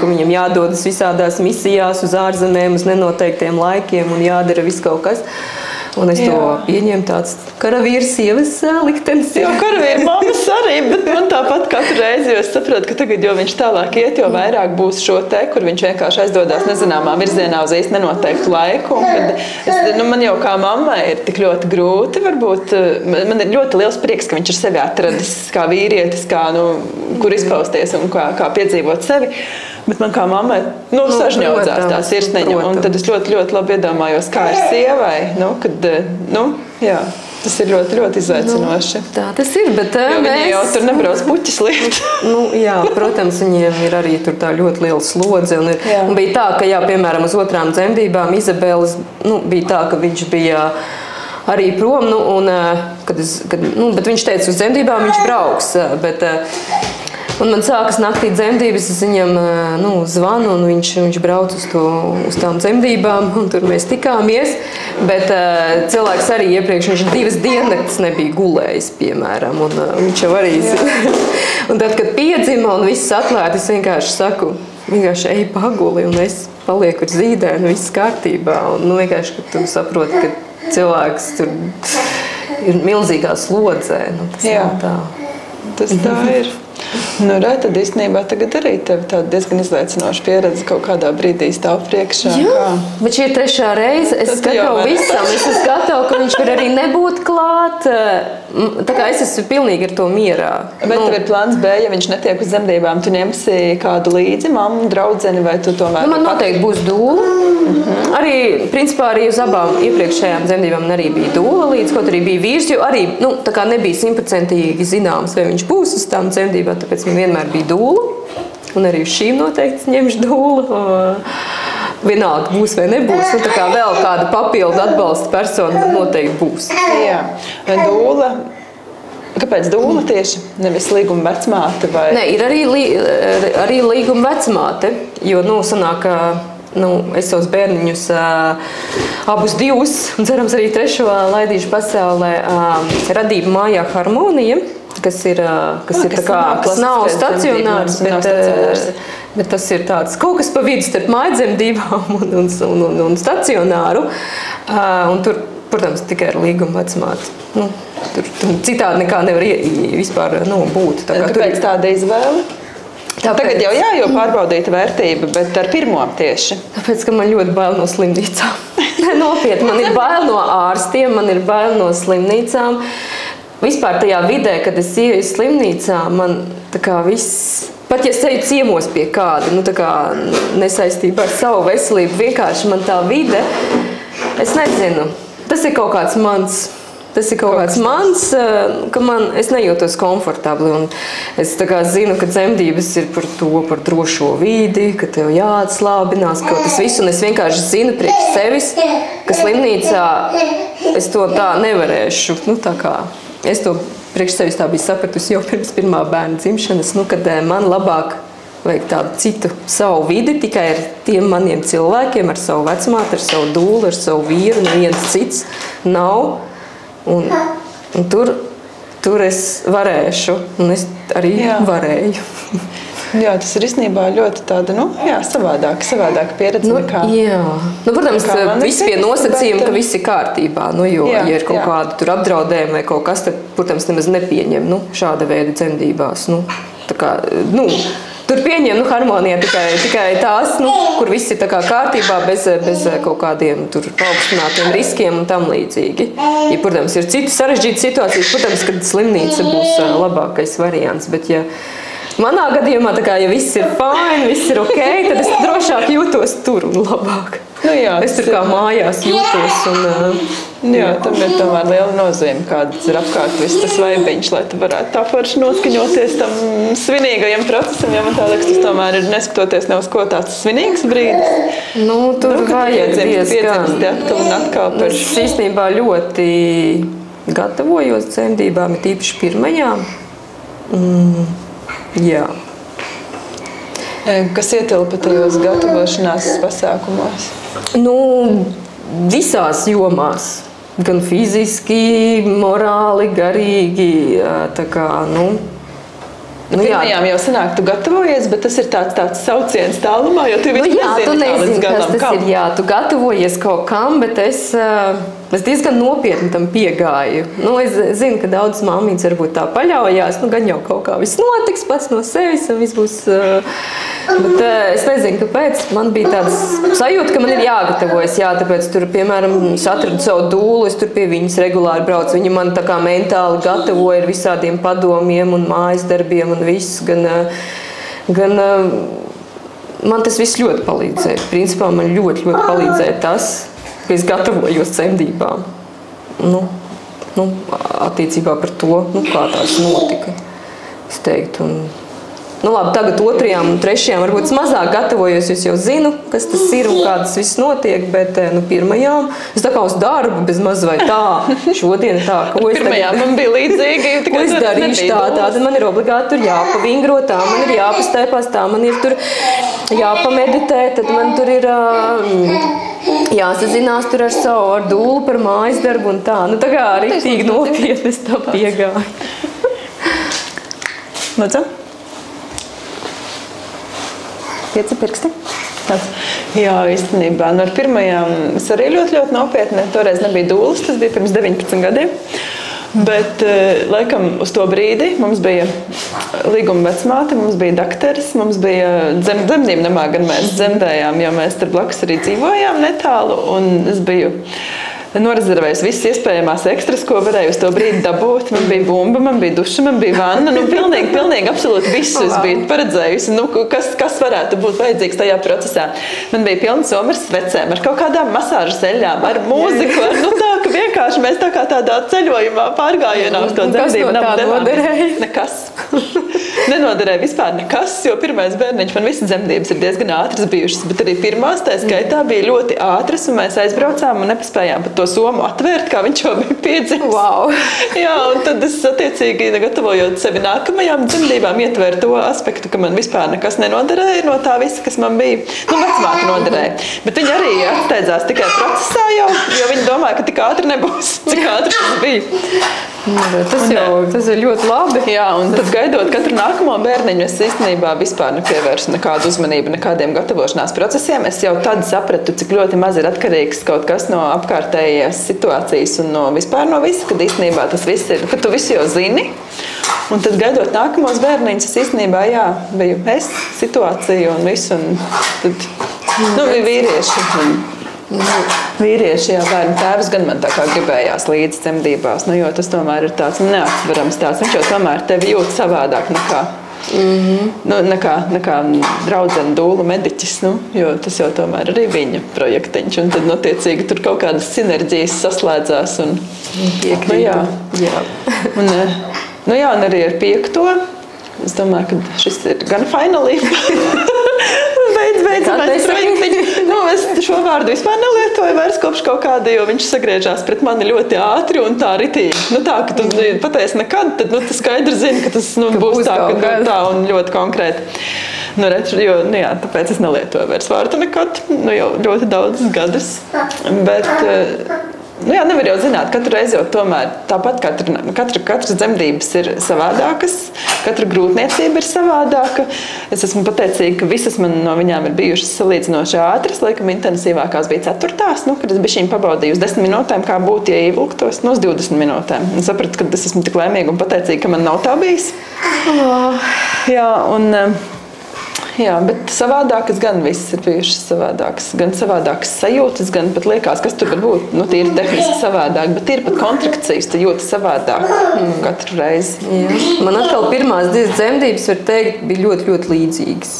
ka viņam jādodas visādās misijās uz ārzemēm, uz nenoteiktiem laikiem un jādara viss kaut kas. Un es to pieņēmu tāds karavīrs sievas liktenis. Jo karavīra mammas arī, bet man tāpat katru reizi, jo es saprotu, ka tagad, jo viņš tālāk iet, jo vairāk būs šo te, kur viņš vienkārši aizdodās nezināmā virzienā uz īsti nenoteiktu laiku. Un man jau kā mammai ir tik ļoti grūti, varbūt, man ir ļoti liels prieks, ka viņš ir sevi atradis kā vīrietis, kur izpausties un kā piedzīvot sevi. Bet man kā mammai, sažņaudzās tā sirsniņa, un tad es ļoti, ļoti labi iedomājos, kā ir sievai, tas ir ļoti, ļoti izaicinoši. Tā tas ir, bet viņi jau tur nebrauc puķis liet. Protams, viņiem ir arī tur tā ļoti liela slodze, un bija tā, ka, piemēram, uz 2 dzemdībām Izabeles, bija tā, ka viņš bija arī prom, bet viņš teica, uz dzemdībām viņš brauks, un man sākas naktī dzemdības, es viņam zvanu, un viņš brauc uz tām dzemdībām, un tur mēs tikāmies. Bet cilvēks arī iepriekš, viņš 2 diennaktis nebija gulējis, piemēram, un viņš jau arī un tad, kad piedzima un viss atlēt, es vienkārši saku, ej paguli, un es palieku ar zīdēnu, viss kārtībā. Un vienkārši, kad tu saproti, ka cilvēks tur ir milzīgā slodzē. Tas nav tā. Tas tā ir. Nu, tad īstenībā tagad arī tev tāda diezgan izaicinoša pieredze kaut kādā brīdī stāv priekšā. Bet šī ir 3. reize. Es esmu gatava visam. Es esmu gatava, ka viņš var arī nebūt klāt. Tā kā es esmu pilnīgi ar to mierā. Bet tev ir plāns B, ja viņš netiek uz dzemdībām, tu ņemsi kādu līdzi, mammu, draudzeni, vai tu tomēr... Man noteikti būs dūla. Arī, principā, arī uz abām iepriekšējām dzemdībām arī bija dūla līdz, kaut arī bija vīrs, jo arī, tā kā nebija 100% zināms, vai viņš būs uz tām dzemdībām, tāpēc man vienmēr bija dūla. Un arī uz šīm noteikti ņemšu dūlu. Vienalga būs vai nebūs. Tā kā vēl kāda papildu atbalsta persona noteikti būs. Jā. Dūla. Kāpēc dūla tieši? Nevis līguma vecmāte? Vai? Nē, ir arī līguma vecmāte. Jo, sanāk, es savus bērniņus abus divus, un cerams arī 3. laidīšu pasaulē, radību mājā Harmonija, kas nav stacionārs, bet tas ir tāds kaut kas pa vidu starp mājdzemdībām un stacionāru. Un tur, protams, tikai ar līguma vecmāti. Tur citādi nekā nevar vispār būt. Kāpēc tāda izvēle? Tagad jau jo pārbaudīta vērtība, bet ar pirmo tieši. Tāpēc, ka man ļoti bail no slimnīcām. Nopietni, man ir bail no ārstiem, man ir bail no slimnīcām. Vispār tajā vidē, kad es ieju slimnīcā, man tā kā viss, pat ja es eju ciemos pie kāda, nesaistībā ar savu veselību, vienkārši man tā vide, es nezinu, tas ir kaut kāds mans, ka es nejūtos komfortabli. Un es zinu, ka dzemdības ir par drošo vidi, ka tev jāatslābinās kaut kas viss. Un es vienkārši zinu priekš sevis, ka slimnīcā es to tā nevarēšu. Es to priekš sevis tā biju sapratusi jau pirms pirmā bērna dzimšanas, kad man labāk vajag tādu citu savu vidi, tikai ar tiem maniem cilvēkiem, ar savu vecmāti, ar savu dūlu, ar savu vīru, neviens cits nav. Un tur es varēšu, un es arī varēju. Jā, tas ir īstenībā ļoti tāda, savādāka pieredze nekā... Jā. Protams, viss pie nosacījuma, ka viss ir kārtībā. Ja ir kaut kāda tur apdraudējuma vai kaut kas, tad, protams, nemaz nepieņem šāda veida dzemdībās. Tur pieņem harmonijā tikai tās, kur viss ir kārtībā, bez kaut kādiem paaugstinātiem riskiem un tam līdzīgi. Ja, protams, ir citas sarežģītas situācijas, protams, kad slimnīca būs labākais variants. Bet, ja manā gadījumā, ja viss ir fine, viss ir ok, tad es drošāk jūtos tur un labāk. Es tur kā mājās jūtos. Tam ir tomēr liela nozīme, kāds ir apkārt viss tas vaibiņš, lai tu varētu tā forši noskaņoties tam svinīgajam procesam, jo man tā liekas, tas tomēr ir neskatoties ne uz ko tāds svinīgs brīdis. Tur vajag diezgan. Es īstenībā ļoti gatavojos dzemdībām, ir īpaši pirmajām. Jā. Kas ietilpa tajos gatavošanās pasākumos? Visās jomās. Gan fiziski, morāli, garīgi. Pirmajām jau sanāk, tu gatavojies, bet tas ir tāds sauciens tālumā, jo tu nezini, kas tas ir. Jā, tu gatavojies kaut kam, bet es diezgan nopietni tam piegāju. Es zinu, ka daudzas māmītes varbūt tā paļaujās, gan jau kaut kā viss notiks pats no sevis un viss būs... Bet es nezinu, kāpēc. Man bija tāds sajūta, ka man ir jāgatavojas. Tāpēc tur, piemēram, es atradu savu dūlu, es tur pie viņas regulāri braucu. Viņa man tā kā mentāli gatavoja ar visādiem padomiem un mājas darbiem un viss. Gan man tas viss ļoti palīdzēja. Principā man ļoti palīdzēja tas, ka es gatavojos dzemdībām. Attiecībā par to, kā tās notika, es teiktu. Labi, tagad 2. un 3. varbūt es mazāk gatavojos, es jau zinu, kas tas ir un kā tas viss notiek, bet pirmajām es tā kā uz darbu bez maz vai tā, šodien tā, ko es pirmajām man bija līdzīgi, ko es darīšu tā, tad man ir obligāti tur jāpavingro, tā man ir jāpastēpās, tā man ir tur jāpameditē, tad man tur ir jāsazinās tur ar savu dūlu par mājas darbu un tā. Tā kā riktīgi nopietni es tā piegāju. Lūdzu? 5 pirksti. Jā, īstenībā. Ar pirmajām es arī ļoti nopietni. Toreiz nebija dūles, tas bija pirms 19 gadiem. Bet, laikam, uz to brīdi mums bija līguma vecmāte, mums bija dakteris, mums bija dzemdību namā, gan mēs dzemdējām, jo mēs tur blakus arī dzīvojām netālu, un es biju norezervējis visas iespējamās ekstras, ko varēju uz to brīdi dabūt. Man bija bumba, man bija duša, man bija vanna. Pilnīgi absolūti visu es biju paredzējusi. Kas varētu būt vajadzīgs tajā procesā? Man bija pilns somers svecēm, ar kaut kādām masāžas eļļām, ar mūziku, ka vienkārši mēs tā kā tādā ceļojumā pārgājienā uz to dzemdību namu devāmies. Nekas. Nenoderēja vispār nekas, jo pirmais bērniņš, man visas dzemdības ir diezgan ātras bijušas, bet arī pirmās tā skaitā bija ļoti ātras, un mēs aizbraucām un nepaspējām pat to somu atvērt, kā viņš jau bija piedzimis. Wow. Jā, un tad es attiecīgi, gatavojot sevi nākamajām dzemdībām, ietvēru to aspektu, ka man vispār nekas nenoderēja no tā visa, kas man bija. Vecmāte noderēja. Bet viņi arī atsteidzās tikai procesā jau, jo viņi domāja, ka tik ātri nebūs, cik ātri tas bija. Tas ir ļoti labi. Jā, un tad gaidot katru nākamo bērniņu, es īstenībā vispār nepievēršu nekādu uzmanību nekādiem gatavošanās procesiem. Es jau tad sapratu, cik ļoti maz ir atkarīgs kaut kas no apkārtējās situācijas un vispār no visa, kad īstenībā tas viss ir, ka tu visu jau zini. Un tad gaidot nākamos bērniņus, es īstenībā, biju es, situācija un visu, un tad, bija vīrieši. Vīrieši, bērnu tēvs gan man tā kā gribējās līdz dzemdībās, jo tas tomēr ir tāds neatsverams tāds. Viņš jau tomēr tevi jūt savādāk nekā draudzene dūlu mediķis, jo tas jau tomēr arī viņa projektiņš. Un tad, attiecīgi, tur kaut kādas sinerģijas saslēdzās. Un arī ar 5. Es domāju, ka šis ir gan finalība. Es šo vārdu vispār nelietoju vairs kopš kaut kāda, jo viņš sagriežās pret mani ļoti ātri un tā ritīgi. Tā, ka tu patiesi nekad, tad tu skaidri zini, ka tas būs tā un ļoti konkrēti. Tāpēc es nelietoju vairs vārdu nekad, jau ļoti daudzus gadus. Bet, nevar jau zināt, katru reizi jau tomēr tāpat katras dzemdības ir savādākas, katra grūtniecība ir savādāka. Es esmu pateicīga, ka visas man no viņām ir bijušas salīdzinoši ātras, laikam intensīvākās bija 4. Kad es bišķiņu pabaudīju uz 10 minūtēm, kā būtu, ja ievilktos, uz 20 minūtēm. Un sapratu, ka es esmu tik laimīga un pateicīga, ka man nav tā bijis. Jā, bet savādākas gan viss ir bijušas savādākas. Gan savādākas sajūtas, gan pat liekas, kas tur var būt. Tīri tehniski savādāk, bet ir pat kontrakcijas, tu jūti savādāk katru reizi. Jā. Man atkal pirmās 2 dzemdības, var teikt, bija ļoti, ļoti līdzīgas.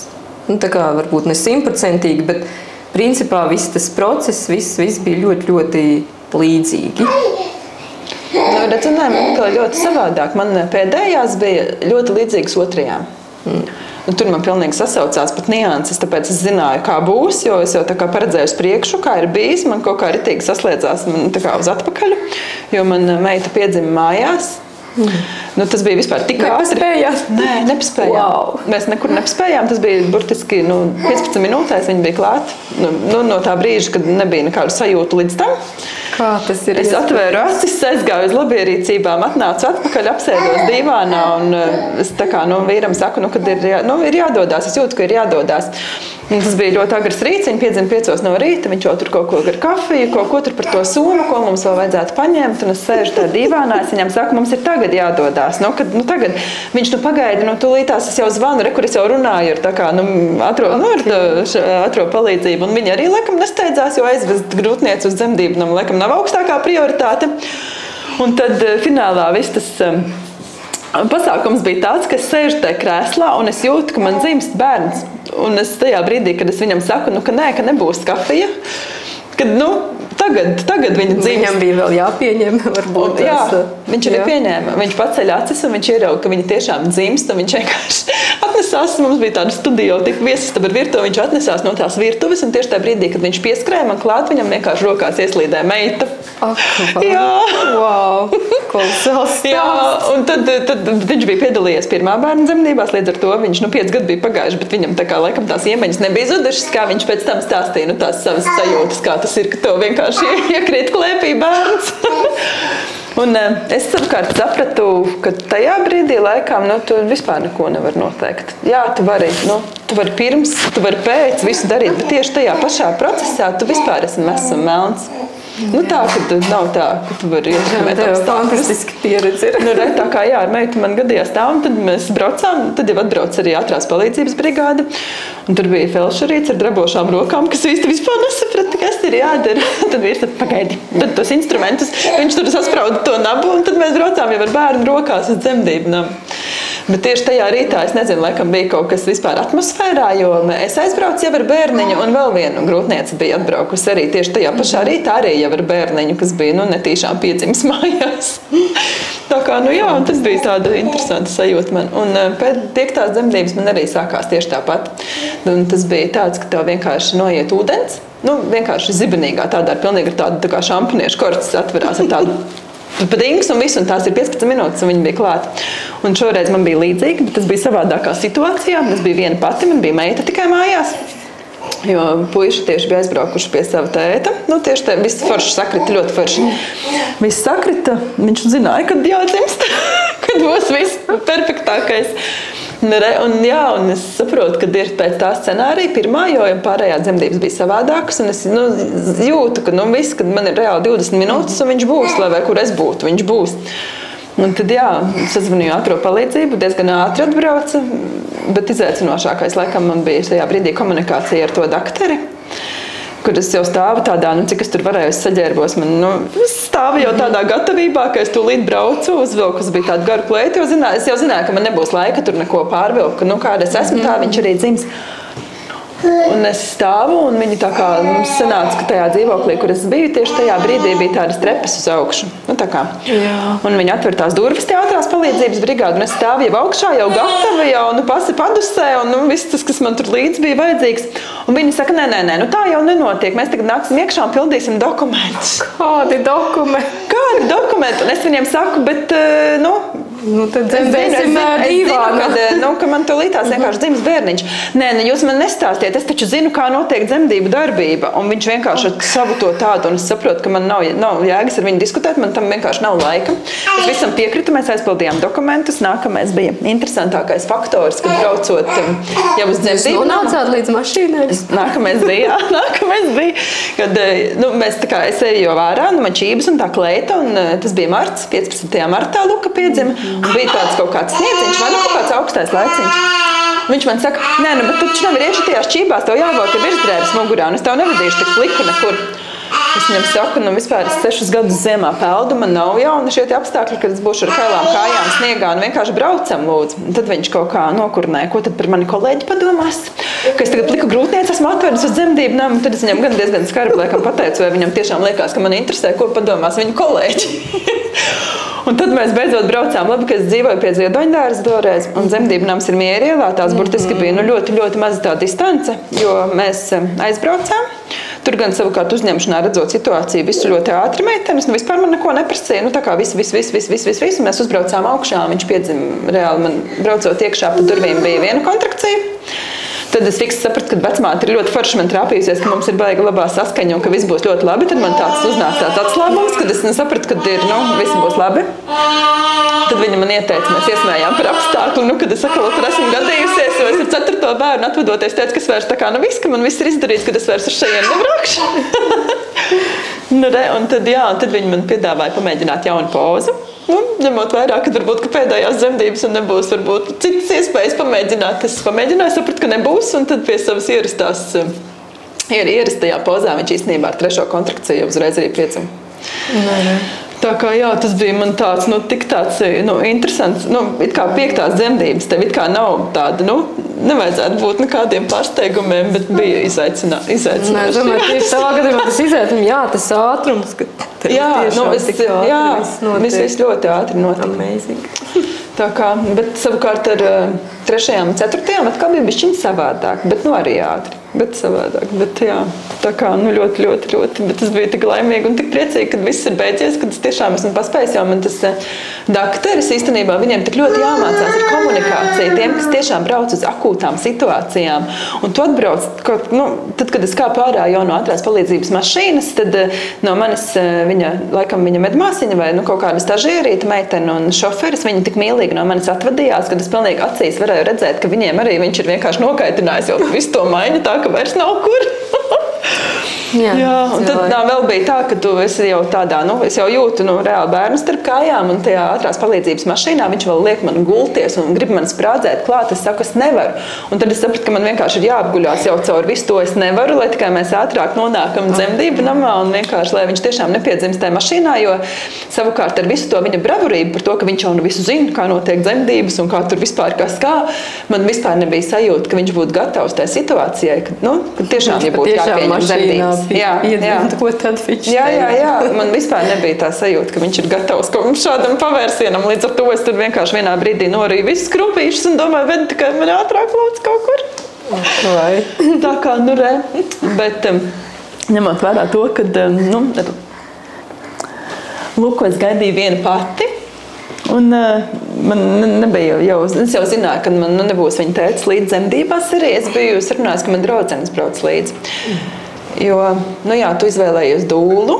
Tā kā varbūt ne 100%, bet principā viss tas process, viss bija ļoti, ļoti līdzīgi. Man ļoti savādāk. Man pēdējās bija ļoti līdzīgas 2. Tur man pilnīgi sasaucās pat nianses, tāpēc es zināju, kā būs, jo es jau tā kā paredzēju uz priekšu, kā ir bijis. Man kaut kā ritīgi saslēdzās uz atpakaļ, jo man meita piedzima mājās. Tas bija vispār tik ātri. Nē, nepaspējām. Wow. Mēs nekur nepaspējām. Tas bija burtiski 15 minūtēs viņa bija klāt. No tā brīža, kad nebija nekādu sajūtu līdz tam. Kā tas ir? Es atvēru acis, aizgāju uz labierīcībām, atnācu atpakaļ, apsēdos divānā un es tā kā vīram saku, kad ir jādodās. Es jūtu, ka ir jādodās. Un tas bija ļoti agrs rīts, viņa piedzima 5 no rīta, viņš jau tur kaut ko ar kafiju, kaut ko tur par to somu, ko mums vēl vajadzētu paņemt, un es sēžu tā divānā, es viņam saku, mums ir tagad jādodās. Tagad viņš pagaida, tūlītās es jau zvanu, kur es jau runāju, ir tā kā, atrodu palīdzību, un viņa arī, laikam, nesteidzās, jo aizvest grūtnieci uz dzemdību, laikam, nav augstākā prioritāte. Un tad finālā viss tas pasākums bija tāds, ka es sēžu tajā krēslā un es jūtu, ka man dzimst bērns. Un es tajā brīdī, kad es viņam saku, ka nebūs kafija, kad, tagad viņa dzimst. Viņam bija vēl jāpieņem, varbūt. Jā, viņš arī pieņēma. Viņš paceļ acis un viņš ierauga, ka viņa tiešām dzimst, un viņš vienkārši atnesās. Mums bija tāda studija, tik viesistaba ar virtuvi, viņš atnesās no tās virtuves, un tieši tajā brīdī, kad viņš pieskrēja man klāt, viņam vienkārši rokās ieslīdēja meita. Jā. Wow. Kolosāls stāsts. Jā, un tad viņš bija piedalījies pirmā bērna dzemdībās, līdz ar to viņš 5 gadi bija pagājuši, bet viņam tā kā laikam tās iemaņas nebija zudušas, kā viņš pēc tam stāstīja, tās savas sajūtas, kā tas ir, ka tev vienkārši iekrīt klēpī bērns. Un es savukārt sapratu, ka tajā brīdī laikam, tu vispār neko nevar noteikt. Jā, tu vari pirms, tu vari pēc visu darīt, bet tieši tajā pašā procesā tu vispār esi mess un melns. Nu, tā, ka nav tā, ka tu vari ietekmēt apstākļus. Fantastiski pieredze ir. Nu, tā kā jā, ar meitu man gadījās tā, un tad mēs braucām, tad jau atbrauc arī ātrās palīdzības brigāde, un tur bija felšerīts ar drabošām rokām, kas īsti vispār nesaprata, kas ir jādara. Tad vīrs tad pagaidi, tad tos instrumentus, viņš tur sasprauda to nabu, un tad mēs braucām jau ar bērnu rokās uz dzemdību nabu. Bet tieši tajā rītā, es nezinu, laikam bija kaut kas vispār atmosfērā, jo es aizbraucu jau ar bērniņu, un vēl vienu grūtnieci bija atbraukusi arī tieši tajā pašā rītā arī jau ar bērniņu, kas bija, netīšām piedzimis mājās. Tā kā, jā, un tas bija tāda interesanta sajūta man. Un pēc 5. dzemdības man arī sākās tieši tāpat. Un tas bija tāds, ka tev vienkārši noiet ūdens, vienkārši zibenīgā tādā, pilnīgi ar tādu tā kā šamponiešu korķis atverās ar tādu padings un visu, un tās ir 15 minūtes, un viņi bija klāti. Un šoreiz man bija līdzīgi, bet tas bija savādākā situācijā. Es biju viena pati, man bija meita tikai mājās, jo puiši tieši bija aizbraukuši pie sava tēta. Tieši tā, viss forši sakrita, ļoti forši. Viss sakrita, viņš zināja, kad jādzimst, kad būs viss perfektākais. Un es saprotu, ka ir pēc tā scenārija pirmā, jo pārējās dzemdības bija savādākas, un es jūtu, ka viss, kad man ir reāli 20 minūtes, un viņš būs, lai vai kur es būtu, viņš būs. Un tad, sazvanīju ātro palīdzību, diezgan ātri atbrauca, bet izaicinošākais laikam man bija šajā brīdī komunikācija ar to dakteri, kur es jau stāvu tādā, cik es tur varēju, es saģērbos, es stāvu jau tādā gatavībā, ka es tūlīt braucu, uzvilku, kas bija tāda garu klēti, jo es jau zināju, ka man nebūs laika tur neko pārvilkt, ka kāda es esmu, tā viņš arī dzims. Un es stāvu, un viņi tā kā sanāca, ka tajā dzīvoklī, kur es biju, tieši tajā brīdī bija tādas trepes uz augšu. Un viņi atver tās durvis tie ātrās palīdzības brigādi, un es stāvu jau augšā, jau gatava, jau pasi padusē, un viss tas, kas man tur līdz bija vajadzīgs. Un viņi saka, nē, tā jau nenotiek, mēs tagad nāksim iekšā un pildīsim dokumentus. Kādi dokumenti? Kādi dokumenti? Un es viņiem saku, bet, tad dzemdēsim dīvānu. Ka man tūlītās vienkārši dzims bērniņš. Nē, jūs man nestāstiet, es taču zinu, kā notiek dzemdību darbība. Un viņš vienkārši ar savu to tādu, un es saprotu, ka man nav jēgas ar viņu diskutēt, man tam vienkārši nav laika. Es visam piekritu, mēs aizpildījām dokumentus. Nākamais bija interesantākais faktors, kad braucot jau uz dzemdību. Jūs nonācāt līdz mašīnai? Nākamais bija, kad es eju jau ārā, man čības un tā kleita, un tas bija marts, 15. martā Luka piedzima. Un bija tāds kaut kāds sniedziņš, vai kaut kāds augstais laiciņš. Viņš man saka, nē, bet tu taču nevar iet šajās čībās, tev jāvelk virsdrēbes mugurā, un es tev nevadīšu tik pliku nekur. Es viņam saku, vispār es 6 gadus ziemā peldu, man nav jauni šie apstākļi, kad es būšu ar kailām kājām sniegā un vienkārši braucam, lūdzu. Un tad viņš kaut kā nokurnēja, ko tad par mani kolēģi padomās, ka es tagad pliku grūtnieci esmu atvedis uz dzemdību namu, tad es viņam gan diezgan skarbi laikam pateicu, vai viņam tiešām liekas, ka man interesē, ko padomās viņu kolēģi. Un tad mēs beidzot braucām, labi, ka es dzīvoju pie Ziedoņdārza toreiz, un dzemdību nams ir Mierielā, tās burtiski bija ļoti, ļoti maza tā distance, jo mēs aizbraucām. Tur gan savukārt uzņemšanā redzot situāciju, visu ļoti ātri meitenes, vispār man neko neprasīja, tā kā viss, un mēs uzbraucām augšā, viņš piedzima reāli, man braucot iekšā pa durvīm bija viena kontrakcija. Tad es fiks sapratu, ka vecmāte ir ļoti forši man trāpījusies, ka mums ir baigi labā saskaņa un ka viss būs ļoti labi. Tad man tāds uznāca tāds atslābums, kad es sapratu, ka viss būs labi. Tad viņa man ieteica, mēs iesmējām par apstākli, kad es atkal tur esmu gadījusies, jo es ar 4. bērnu atvadoties teicu, ka es vairs tā kā viss, ka man viss ir izdarīts, kad es vairs uz šajiem nebraukšu. Un tad viņi man piedāvāja pamēģināt jaunu pozu. Ņemot vairāk, kad varbūt ka pēdējās dzemdības un nebūs varbūt citas iespējas pamēģināt. Es pamēģināju, sapratu, ka nebūs, un tad pie savas ierastajā pozā viņš īstenībā ar 3. kontrakciju uzreiz arī piedzima. Tā kā tas bija man tāds, tik tāds interesants, it kā 5. dzemdības, tev it kā nav tāda, nevajadzētu būt nekādiem pārsteigumiem, bet bija izaicinājuši. Nē, domāju, tieši savā gadījumā tas izaicinājums, tas ātrums, ka viss ļoti ātri notika. Amazing. Tā kā, bet savukārt ar 3. un 4. atkal bija bišķiņ savādāk, bet arī ātri. Bet savādāk, bet tā kā, ļoti, ļoti, ļoti, bet es biju tik laimīga un tik priecīga, kad viss ir beidzies, kad es tiešām esmu paspējis, jo man tas dakteris īstenībā, viņiem tik ļoti jāmācās ar komunikāciju, tiem, kas tiešām brauc uz akūtām situācijām, un tu atbrauc, tad, kad es kāpu ārā jau no ātrās palīdzības mašīnas, tad no manis laikam viņa medmāsiņa vai kaut kāda stažierīta meitene un šoferis, viņi tik mīlīgi no manis atvadījās, kad es pilnīgi acīs varēju redzēt, ka viņiem arī viņš ir vienkārši nokaitinājis jau visu to maiņu tā, ka vairs nav kur. Jā, un tad vēl bija tā, ka tu esi jau tādā, es jau jūtu reāli bērnu starp kājām, un tajā ātrās palīdzības mašīnā viņš vēl liek man gulties un grib man sprādzēt klāt. Es saku, es nevaru. Un tad es sapratu, ka man vienkārši ir jāapguļās jau caur visu to. Es nevaru, lai tikai mēs ātrāk nonākam dzemdību namā un vienkārši, lai viņš tiešām nepiedzimst tajā mašīnā, jo savukārt ar visu to viņa bravurību par to, ka viņš jau visu zina, kā notiek dzemdības un kā tur vispār kas kā, man vispār nebija sajūta, ka viņš būtu gatavs tajā situācijai, ka tiešām ja būtu jāpieņem dzemdības. Jā. Ko tad viņš jā. Man vispār nebija tā sajūta, ka viņš ir gatavs kaut kādam šādam pavērsienam. Līdz ar to es tur vienkārši vienā brīdī norīju visus krumpīšus un domāju, ved tikai man ātrāk lūdzu kaut kur. Tā kā, re. Bet ņemot vērā to, ka, lūk, es gaidīju viena pati. Un man nebija jau, es jau zināju, ka man nebūs viņa tētis līdz dzemdībās arī. Es biju sarunājis, ka man draudzenes brauc līdzi. Jo, tu izvēlējies dūlu.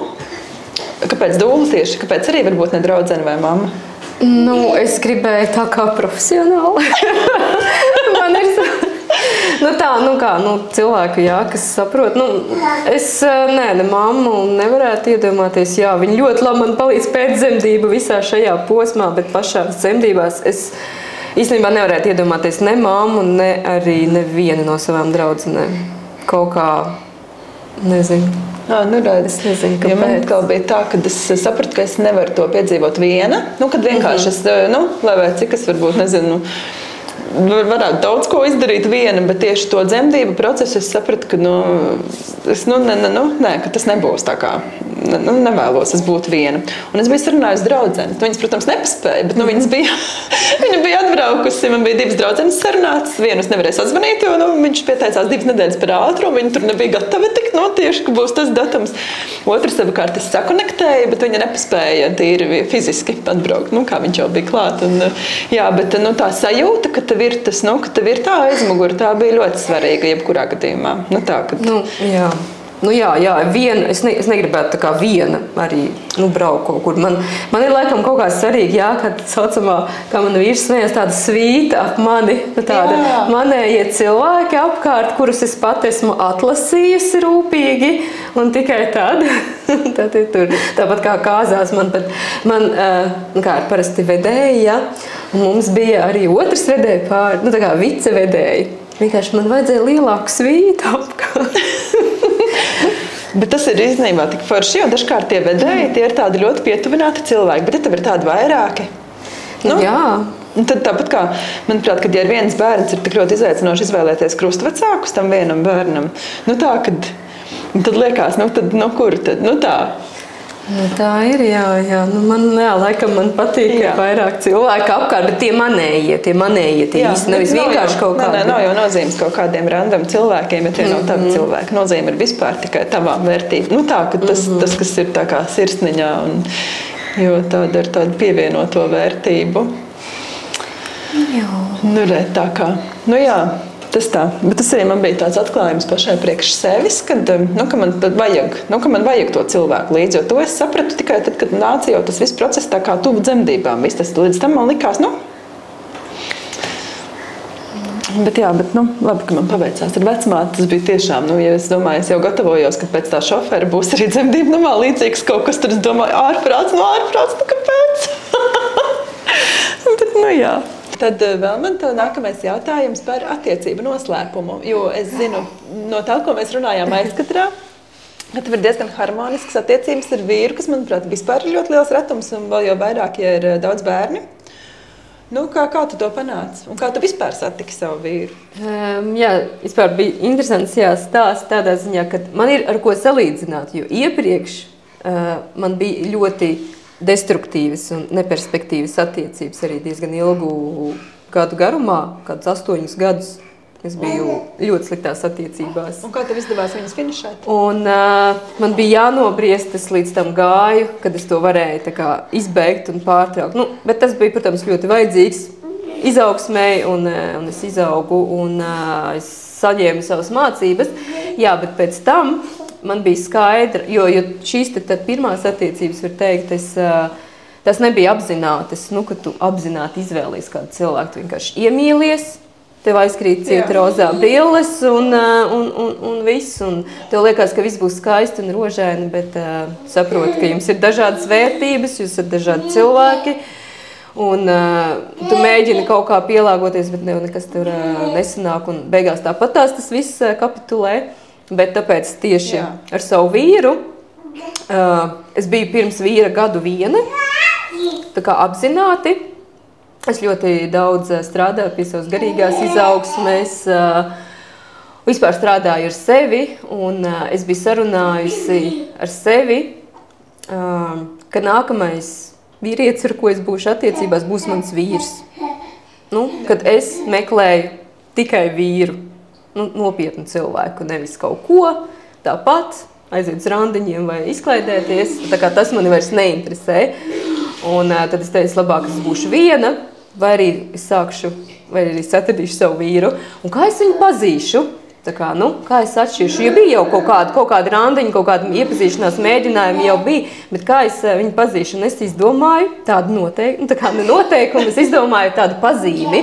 Kāpēc dūlu tieši? Kāpēc arī varbūt ne draudzene vai mamma? Es gribēju tā kā profesionāli. Man ir cilvēku, kas saprot. Es mammu nevarētu iedomāties. Jā, viņa ļoti labi man palīdz pēc dzemdību visā šajā posmā, bet pašās dzemdībās es īstenībā nevarētu iedomāties ne mammu, ne arī nevienu no savām draudzenēm. Kaut kā, nezinu. Es nezinu, kāpēc. Man atkal bija tā, ka es sapratu, ka es nevaru to piedzīvot viena. Kad vienkārši es, lai vai cik es varbūt, nezinu, varētu daudz ko izdarīt viena, bet tieši to dzemdību procesu es sapratu, ka ka tas nebūs tā kā. Nevēlos es būt viena. Un es biju sarunājusi draudzenes. Viņas, protams, nepaspēja, bet viņa bija atbraukusi. Man bija 2 draudzenes sarunātas. Vienu es nevarēju sazvanīt, jo viņš pieteicās 2 nedēļas par ātru, un viņa tur nebija gatava tik tieši, ka būs tas datums. Otru savukārt es sakonektēju, bet viņa nepaspēja tīri fiziski atbraukt, kā viņš jau bija klāt. Un, bet tā sajūta, ka tev ir tas, ka tev ir tā aizmugura, tā bija ļoti svarīga jebkurā gadījumā. Viena, es negribētu tā kā viena arī braukt kaut kur. Man ir laikam kaut kā svarīgi, kad saucamā, kā man vīrs smējās, tāda svīta ap mani, tāda manējie cilvēki apkārt, kurus es pat esmu atlasījusi rūpīgi, un tikai tad ir tur. Tāpat kā kāzās man kā ir parasti vedēji, un mums bija arī otrs vedēji pāri, tā kā vicevedēji. Vienkārši man vajadzēja lielāku svītu apkārt. Bet tas ir īstenībā tik forši, jo dažkārt tie vedēji, tie ir tādi ļoti pietuvināti cilvēki, bet ja tev ir tādi vairāki. Jā. Tad tāpat kā, manuprāt, kad ja ir viens bērns, ir tik ļoti izaicinoši izvēlēties krustvecākus tam vienam bērnam. Tad liekas, kur tad, tā. Tā ir, jā. Laikam man patīk vairāk cilvēku apkārt, bet tie manējie, īsti nevis vienkārši kaut kādi. Nav jau nozīmes kaut kādiem random cilvēkiem, ja tie nav tavi cilvēki. Nozīme ir vispār tikai tavām vērtībām. Tas, kas ir tā kā sirsniņā, jo tāda ir tāda pievienoto vērtību. Jā. Tā kā, tas tā. Bet tas arī man bija tāds atklājums pašai priekš sevis, ka man vajag to cilvēku līdzi, jo to es sapratu tikai tad, kad nāca jau tas viss process tā kā tuvu dzemdībām. Līdz tam man likās, Bet labi, ka man paveicās ar vecmāti. Tas bija tiešām, ja es domāju, es jau gatavojos, ka pēc tā šofera būs arī dzemdību namā līdzīgs kaut kas, tur es domāju, ārprāts, kāpēc? Bet, jā. Tad vēl man nākamais jautājums par attiecību noslēpumu, jo es zinu no tā, ko mēs runājām aizkatrā, ka tev ir diezgan harmoniskas attiecības ar vīru, kas, manuprāt, vispār ir ļoti liels retums un vēl jau vairāk, ja ir daudz bērni. Kā tu to panāci? Un kā tu vispār satiki savu vīru? Vispār bija interesants stāsts tādā ziņā, ka man ir ar ko salīdzināt, jo iepriekš man bija ļoti destruktīvas un neperspektīvas attiecības arī diezgan ilgu gadu garumā, kādus 8 gadus. Es biju ļoti sliktās attiecībās. Un kā tev izdevās viņas finišēt? Un man bija jānobriest, es līdz tam gāju, kad es to varēju tā kā izbeigt un pārtraukt. Bet tas bija, protams, ļoti vajadzīgs izaugsmēji, un es izaugu, un es saņēmu savas mācības. Jā, bet pēc tam man bija skaidra, jo šīs pirmās attiecības, var teikt, tas nebija apzinātas, ka tu apzināti izvēlies kādu cilvēku, tu vienkārši iemīlies, tev aizkrīt ciet rozā brilles un viss. Un tev liekas, ka viss būs skaisti un rožaini, bet saproti, ka jums ir dažādas vērtības, jūs esat dažādi cilvēki. Un tu mēģini kaut kā pielāgoties, bet nekas tur nesanāk. Un beigās tāpat tas viss kapitulē. Bet tāpēc tieši ar savu vīru es biju pirms vīra gadu viena, tā kā apzināti. Es ļoti daudz strādāju pie savas garīgās izaugsmes, vispār strādāju ar sevi, un es biju sarunājusi ar sevi, ka nākamais vīrietis, ar ko es būšu attiecībās, būs mans vīrs. Kad es meklēju tikai vīru, nopietnu cilvēku, nevis kaut ko tāpat, aiziet uz randiņiem vai izklaidēties, tā kā tas mani vairs neinteresē. Un tad es teicu, labāk es būšu viena, vai arī es sākšu, vai arī es atradīšu savu vīru. Un kā es viņu pazīšu? Tā kā, kā es atšķiršu? Jo bija jau kaut kāda randiņa, kaut kāda iepazīšanās mēģinājumi jau bija, bet kā es viņu pazīšu? Un es izdomāju tādu noteikumu, tā kā ne noteikumu, es izdomāju tādu pazīmi,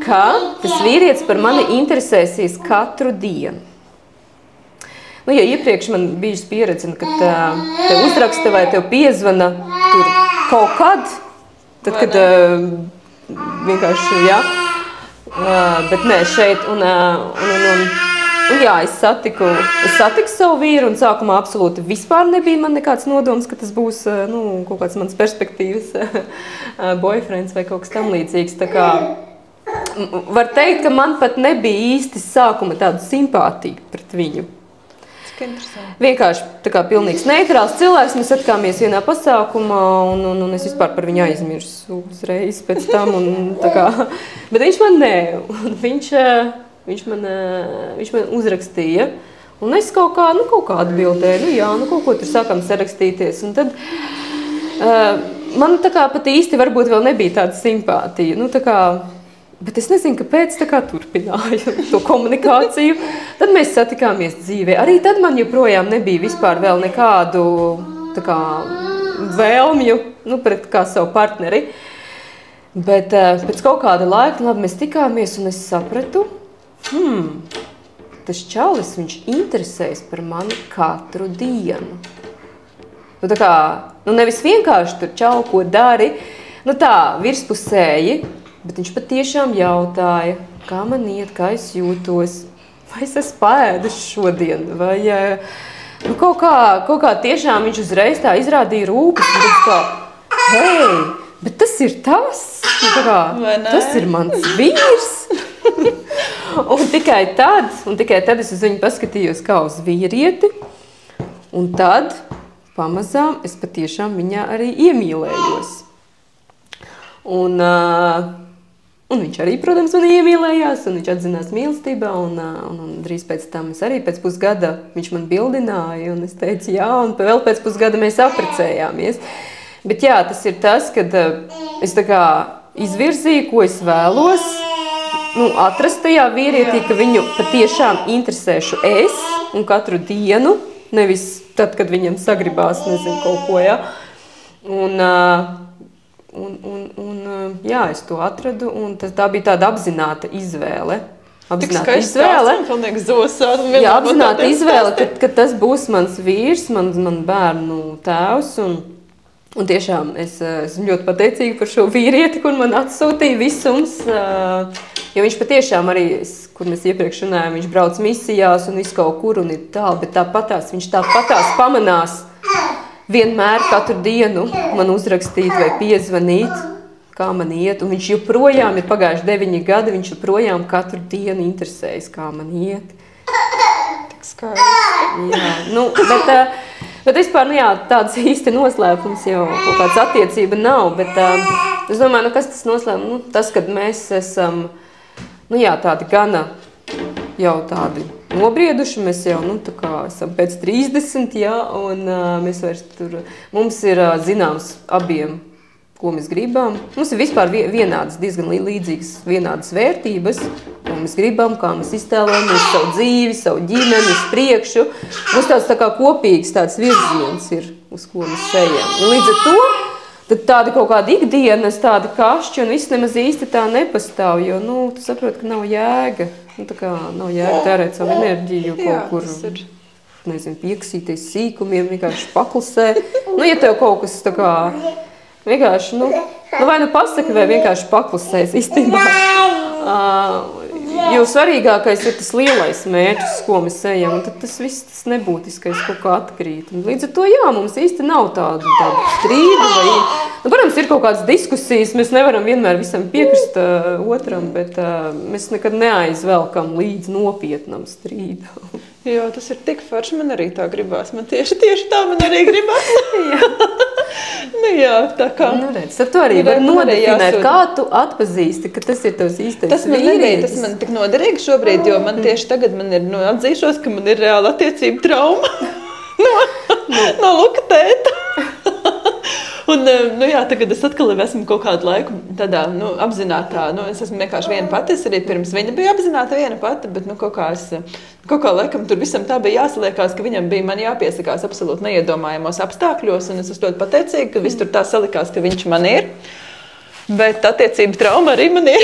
ka tas vīrietis par mani interesēsies katru dienu. Ja iepriekš man bijusi pieredze, kad tev uzraksta vai tev piezvana tur kaut kad, tad, kad vienkārši, bet nē, šeit, un es satiku savu vīru, un sākumā absolūti vispār nebija man nekāds nodoms, ka tas būs, kaut kāds mans perspektīvas boyfriends vai kaut kas tam līdzīgs, tā kā var teikt, ka man pat nebija īsti sākuma tādu simpātiju pret viņu. Vienkārši tā kā pilnīgs neitrāls cilvēks, mēs satikāmies vienā pasākumā, un es vispār par viņu aizmirsu uzreiz pēc tam, bet viņš man nē, viņš man uzrakstīja, un es kaut kā atbildēju, kaut ko tur sākām sarakstīties, un tad man tā kā pat īsti varbūt vēl nebija tāda simpātija, bet es nezinu, kāpēc turpināju to komunikāciju. Tad mēs satikāmies dzīvē. Arī tad man joprojām nebija vispār vēl nekādu vēlmju pret kā savu partneri. Bet pēc kaut kāda laika, mēs tikāmies un es sapratu, tas čalis, viņš interesēs par mani katru dienu. Nevis vienkārši tur čau, ko dari, virspusēji, bet viņš patiešām jautāja, kā man iet, kā es jūtos, vai es esmu paēdus šodien, vai kaut kā tiešām viņš uzreiz tā izrādīja rūpes, un tad hei, bet tas ir tas, tas ir mans vīrs. un tikai tad es uz viņu paskatījos kā uz vīrieti, un tad pamazām es patiešām viņā arī iemīlējos. Un viņš arī, protams, man iemīlējās, un viņš atzinās mīlestībā, un drīz pēc tam es arī pēc pusgada viņš man bildināja, un es teicu jā, un vēl pēc pusgada mēs apprecējāmies. Bet jā, tas ir tas, kad es tā kā izvirzīju, ko es vēlos, atrast tajā vīrietī, ka viņu patiešām interesēšu es, un katru dienu, nevis tad, kad viņam sagribās, nezinu, kaut ko, jā, es to atradu, un tā bija tāda apzināta izvēle. Apzināta izvēle, ka tas būs mans vīrs, man bērnu tēvs, un tiešām es esmu ļoti pateicīga par šo vīrieti, kur man atsūtīja visums, jo viņš patiešām arī, kur mēs iepriekš runājām, viņš brauc misijās un visu kaut kur un ir tālu, bet viņš tāpatās pamanās vienmēr katru dienu man uzrakstīt vai piezvanīt, kā man iet, un viņš joprojām ir pagājuši 9 gadi, viņš joprojām katru dienu interesējas, kā man iet. Tik skaisti. Jā, bet vispār, tāds īsti noslēpums jau kaut kāds attiecība nav, bet es domāju, kas tas noslēpums? Tas, kad mēs esam, tādi gana jau tādi nobrieduši, mēs jau esam pēc 30, un mēs vairs tur, mums ir zināms abiem, ko mēs gribam. Mums ir vispār vienādas, diezgan līdzīgas vienādas vērtības, ko mēs gribam, kā mēs iztēlojamies savu dzīvi, savu ģimeni, uz priekšu. Mums tāds tā kā kopīgs tāds virziens ir, uz ko mēs ejam. Un līdz ar to tad tādi kaut kādi ikdienas, tādi kašķi un viss nemaz īsti tā nepastāv, jo, nu, tu saproti, ka nav jēga. Nu, tā kā nav jēga tērēt savu enerģiju kaut kur, nezinu, pieksīties sīkumiem, vienkārši paklusē. Nu, ja tev kaut kas tā kā vienkārši, nu vai nu pasaka, vai vienkārši paklusēs īstenībā. Jo svarīgākais ir tas lielais mērķis, ko mēs ejam, un tad tas viss tas nebūtiskais kaut kā atkrīt. Un līdz ar to, jā, mums īsti nav tādu strīdu vai, nu, protams, ir kaut kādas diskusijas, mēs nevaram vienmēr visam piekrist otram, bet mēs nekad neaizvelkam līdz nopietnam strīdam. Jā, tas ir tik forši, man arī tā gribās. Man tieši tā man arī gribās. Nu jā, tā kā. Nu redz, tad tu arī var nodefinēt, kā tu atpazīsti, ka tas ir tavs īstais tas man nebija, tas man tik noderīgi šobrīd, jo man tieši tagad man ir, atzīšos, ka man ir reāla attiecība trauma no Luka tēta. Un, jā, tagad es atkal esmu kaut kādu laiku tādā, apzinātā, es esmu vienkārši viena pati, es arī pirms viņa bija apzināta viena pati, bet, kaut kā laikam tur visam tā bija jāsaliekās, ka viņam bija man jāpiesakās absolūti neiedomājamos apstākļos, un es esmu ļoti pateicīga, ka viss tur tā salikās, ka viņš man ir, bet attiecība trauma arī man ir.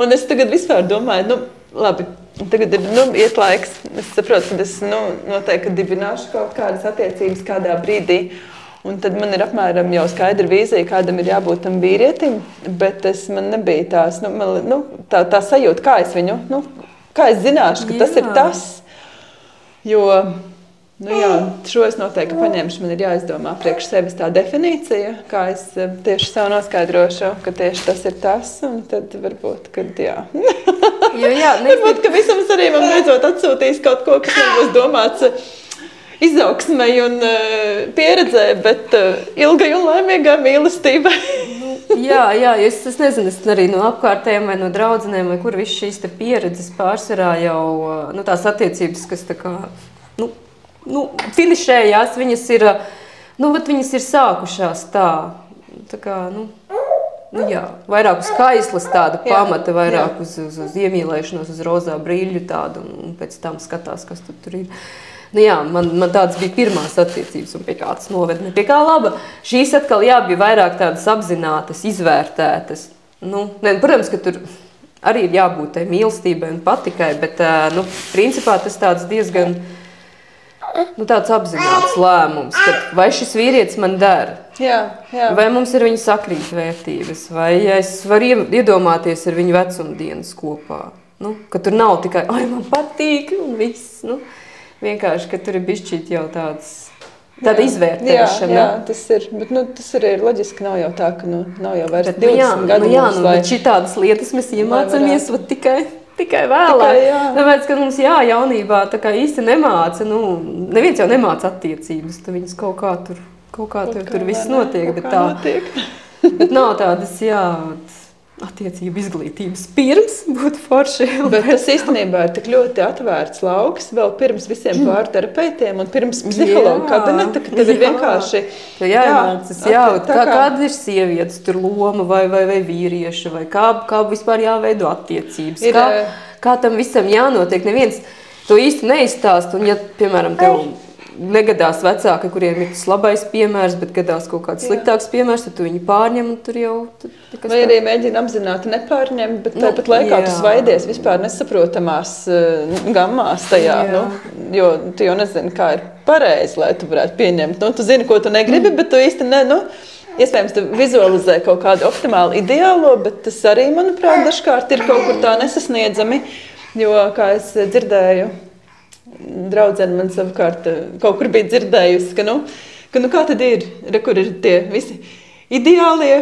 Un es tagad vispār domāju, labi, tagad ir, iet laiks, es saprotu, ka es, noteikti dibināšu kaut kādas attiecības kādā brīdī, un tad man ir apmēram jau skaidra vīzija, kādam ir jābūt tam vīrietim, bet man nebija tās, tā sajūta, kā es viņu, kā es zināšu, ka tas ir tas, jo, šo es noteikti paņemšu, man ir jāizdomā priekš sevis tā definīcija, kā es tieši sev noskaidrošu, ka tieši tas ir tas, un tad varbūt, kad jā. Varbūt, ka visam arī man beidzot atsūtīs kaut ko, kas man būs domāts izaugsmai un pieredzē, bet ilgai un laimīgai mīlestībai. Jā, es nezinu, es arī no apkārtējiem vai no draudzenēm, vai kur viss šīs te pieredzes pārsvarā jau, tās attiecības, kas tā kā, finišējās, viņas ir sākušās tā kā, jā, vairāk uz kaislas tāda pamata, vairāk uz iemīlēšanos, uz rozā brīļu tādu, un pēc tam skatās, kas tur ir. Man tādas bija pirmās attiecības, un pie kā tas noved, ne pie kā laba. Šīs atkal, bija vairāk tādas apzinātas, izvērtētas. Protams, ka tur arī ir jābūt tai mīlestībai un patikai, bet, principā tas tāds diezgan, tāds apzināts lēmums, ka vai šis vīrietis man der, vai mums ir viņa sakrīt vērtības, vai es varu iedomāties ar viņu vecumdienas kopā. Ka tur nav tikai, man patīk, un viss, vienkārši, ka tur ir bišķīt jau tāda izvērtēšana. Jā, tas ir, bet tas arī ir loģiski, nav jau tā, ka nav jau vairs 20 gadu mums, bet šitādas lietas mēs iemācamies tikai vēlāk. Tāpēc, ka mums jaunībā tā kā īsti nemāca, neviens jau nemāca attiecības, tu viņas kaut kā tur viss notiek, bet nav tādas, attiecību izglītības pirms būtu forši. Bet tas īstenībā ir tik ļoti atvērts lauks vēl pirms visiem pārterapeitiem un pirms psihologu kabineta, ka tev ir vienkārši jāiemācas, kāda ir sievietes tur loma vai vīrieša, vai kā vispār jāveido attiecības, kā tam visam jānotiek. Neviens to īsti neizstāst, un ja, piemēram, tev negadās vecāki, kuriem ir tas labais piemērs, bet gadās kaut kāds sliktāks piemērs, tad tu viņu pārņem un tur jau... Vai arī mēģina apzināti nepārņemt, bet tāpat laikā tu svaidies vispār nesaprotamās gammās tajā, jo tu jau nezini, kā ir pareizi, lai tu varētu pieņemt. Tu zini, ko tu negribi, bet tu īsti iespējams, tu vizualizē kaut kādu optimālu ideālo, bet tas arī, manuprāt, dažkārt ir kaut kur tā nesasniedzami, jo, kā es dzirdēju, draudzene man savukārt kaut kur bija dzirdējusi, ka kā tad ir, kur ir tie visi ideālie,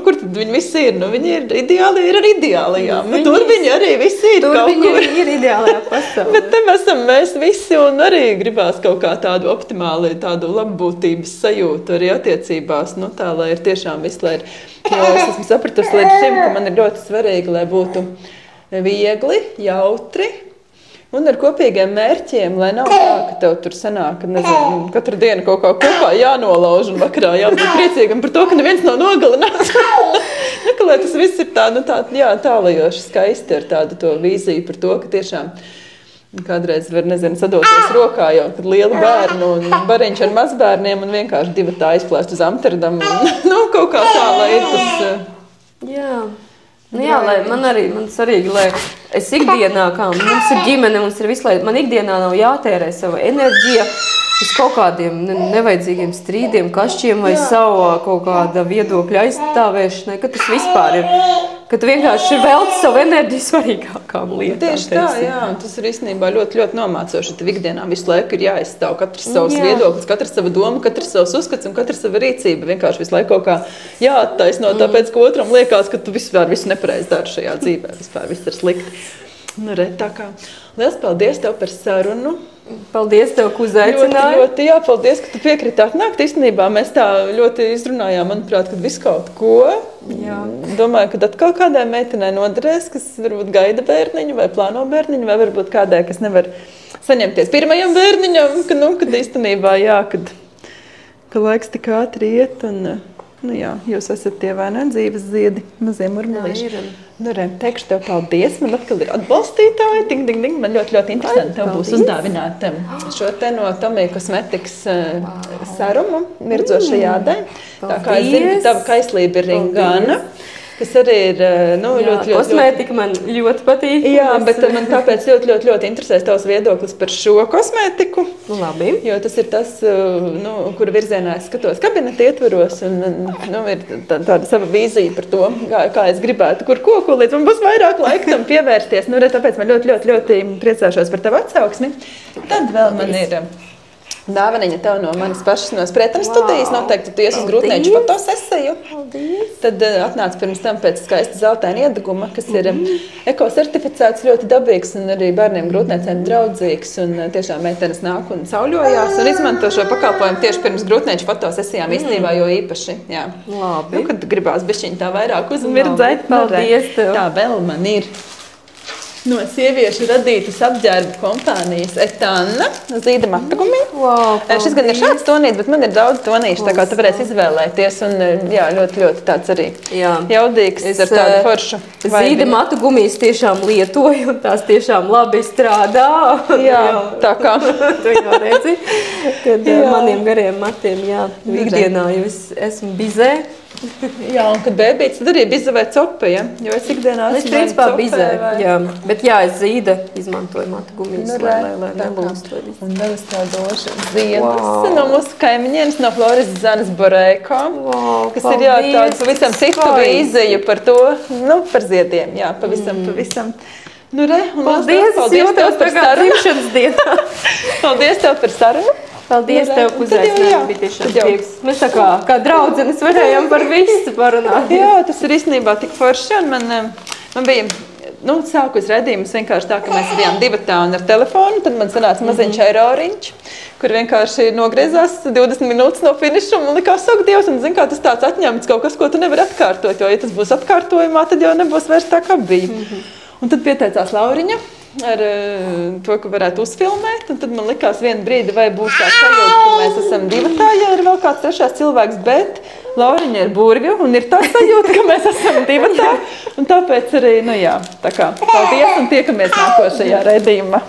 kur tad viņi visi ir? Viņi ir ideālie, ir ar ideālajām. Tur viņi arī visi ir kaut kur. Tur viņi ir ideālajā pasaulē. Bet te esam mēs visi un arī gribās kaut kā tādu optimāli, tādu labbūtības sajūtu arī attiecībās, tā, lai ir tiešām viss, lai ir, jo es esmu sapratusi līdz šim, ka man ir ļoti svarīgi, lai būtu viegli, jautri, un ar kopīgiem mērķiem, lai nav tā, ka tev tur sanāk, nezinu, katru dienu kaut kā kopā jānolauž un vakarā jābūt priecīgam par to, ka neviens nav nogalināts. Ka lai tas viss ir tālajoši skaisti ar tādu to vīziju par to, ka tiešām Kādreiz var, nezinu, sadoties rokā jau, kad liela bērnu un bariņš ar mazbērniem un vienkārši divi tā izplēst uz Amsterdamu. Nu, kaut kā tā, lai ir tas... Jā. Nu jā, lai man svarīgi, lai es ikdienā, kā mums ir ģimene, mums ir visu, lai man ikdienā nav jātērē sava enerģija uz kaut kādiem nevajadzīgiem strīdiem, kašķiem vai savu kaut kāda viedokļa aizstāvēšanai, ka tas vispār ir, ka tu vienkārši velti savu enerģiju svarīgākām lietām. Tieši tā, jā, un tas ir īstenībā ļoti, ļoti nomācoši, tev ikdienā visu laiku ir jāizstāv katrs savs viedoklis, katrs sava doma, katrs savs uzskats un katrs sava rīcība. Vienkārši visu laiku kaut kā jāattaisno, tāpēc, ka otram liekas, ka tu visu nepareizi dari šajā dzīvē, vispār viss ir slikti. Nu, re, tā kā. Liels paldies tev par sarunu. Paldies tev, ka uzaicināji. Ļoti, jā, paldies, ka tu piekritāt nākt. Īstenībā mēs tā ļoti izrunājām, manuprāt, kad visu kaut ko. Jā. Domāju, ka atkal kādai meitenei noderēs, kas varbūt gaida bērniņu vai plāno bērniņu, vai varbūt kādai, kas nevar saņemties pirmajam bērniņam, kad īstenībā, jā, ka laiks tik ātri iet un, nu jā, jūs esat tie vai ne dzīves ziedi, mazie murmulīši. Nu, re, teikšu tev paldies, man atkal ir atbalstītāji, ding, ding, ding, man ļoti, ļoti interesanti tev būs uzdāvināt šo te no Tomija Cosmetics serumu mirdzošajā ādai. Tā kā es zinu, ka tava kaislība ir ringana. Kas arī ir ļoti... Kosmētika man ļoti patīk. Jā, bet man tāpēc ļoti interesēs tavs viedoklis par šo kosmētiku. Labi. Jo tas ir tas, kura virzienā es skatos kabineta ietvaros. Un, ir tāda sava vīzija par to, kā es gribētu, kur ko līdz man būs vairāk laika tam pievērsties. Tāpēc man ļoti priecāšos par tavu atsauksmi. Tad vēl man ir... Dāvaniņa tev no manas pašas no Spretana studijas. Noteikti tu ies uz grūtnieču fotosesiju. Tad atnāc pirms tam pēc skaista zeltaina iedeguma, kas ir ekosertificēts, ļoti dabīgs un arī bērniem grūtniecēm draudzīgs. Un tiešām meitenes nāk un sauļojās un izmanto šo pakalpojumu tieši pirms grūtnieču fotosesijām īstenībā, jo īpaši. Jā. Labi. Kad gribās bišķiņ tā vairāk uzmirdzēt. Paldies tev. Tā vēl man ir. No sieviešu radītas apģērbu kompānijas Etanna, zīda matagumī. Wow, šis gan ir šāds tonīts, bet man ir daudz tonīšu, tā kā tu varēsi izvēlēties. Un jā, ļoti tāds arī jaudīgs ar tādu foršu. Zīda matagumijas tiešām lietoju un tās tiešām labi strādā. Jā, tā kā. Tu jau redzi, kad maniem gariem matiem, ikdienā jau es esmu bizē. Jā, un kad bēbīts, tad arī biza vai copa, ja? Jo es ikdienā esmu principā bizē, jā. Bet jā, es zīda izmantoju matagumijas, lai nelūst. Un vēl es tev došu ziedus no mūsu kaimiņienes, no Floris Zanes Borēko, kas ir tādu pavisam citu vīziju par to, par ziediem, jā, pavisam. Nu, re, un paldies tev par sarunu. Paldies tev par sarunu. Paldies tev, ka uzaicinājāt, bija tiešām prieks. Mēs tā kā draudzenes varējām par visu parunāt. Jā, tas ir īstenībā tik forši, un man bija, sākus redzījums vienkārši tā, ka mēs bijām divatā un ar telefonu, tad man sanāca maziņš aeroriņš, kur vienkārši nogriezās 20 minūtes no finiša, un man likās, ak, Dievs, un zin kā tas tāds atņemts kaut kas, ko tu nevari atkārtot, jo, ja tas būs atkārtojumā, tad jau nebūs vairs tā, kā bija. Un tad pieteicās Lauriņa ar to, ka varētu uzfilmēt, un tad man likās vienu brīdi, vai būs tā sajūta, ka mēs esam divatā, ja ir vēl kāds trešās cilvēks, bet Lauriņa ir burvju, un ir tā sajūta, ka mēs esam divatā, un tāpēc arī, tā kā, paldies, un tiekamies nākošajā raidījumā.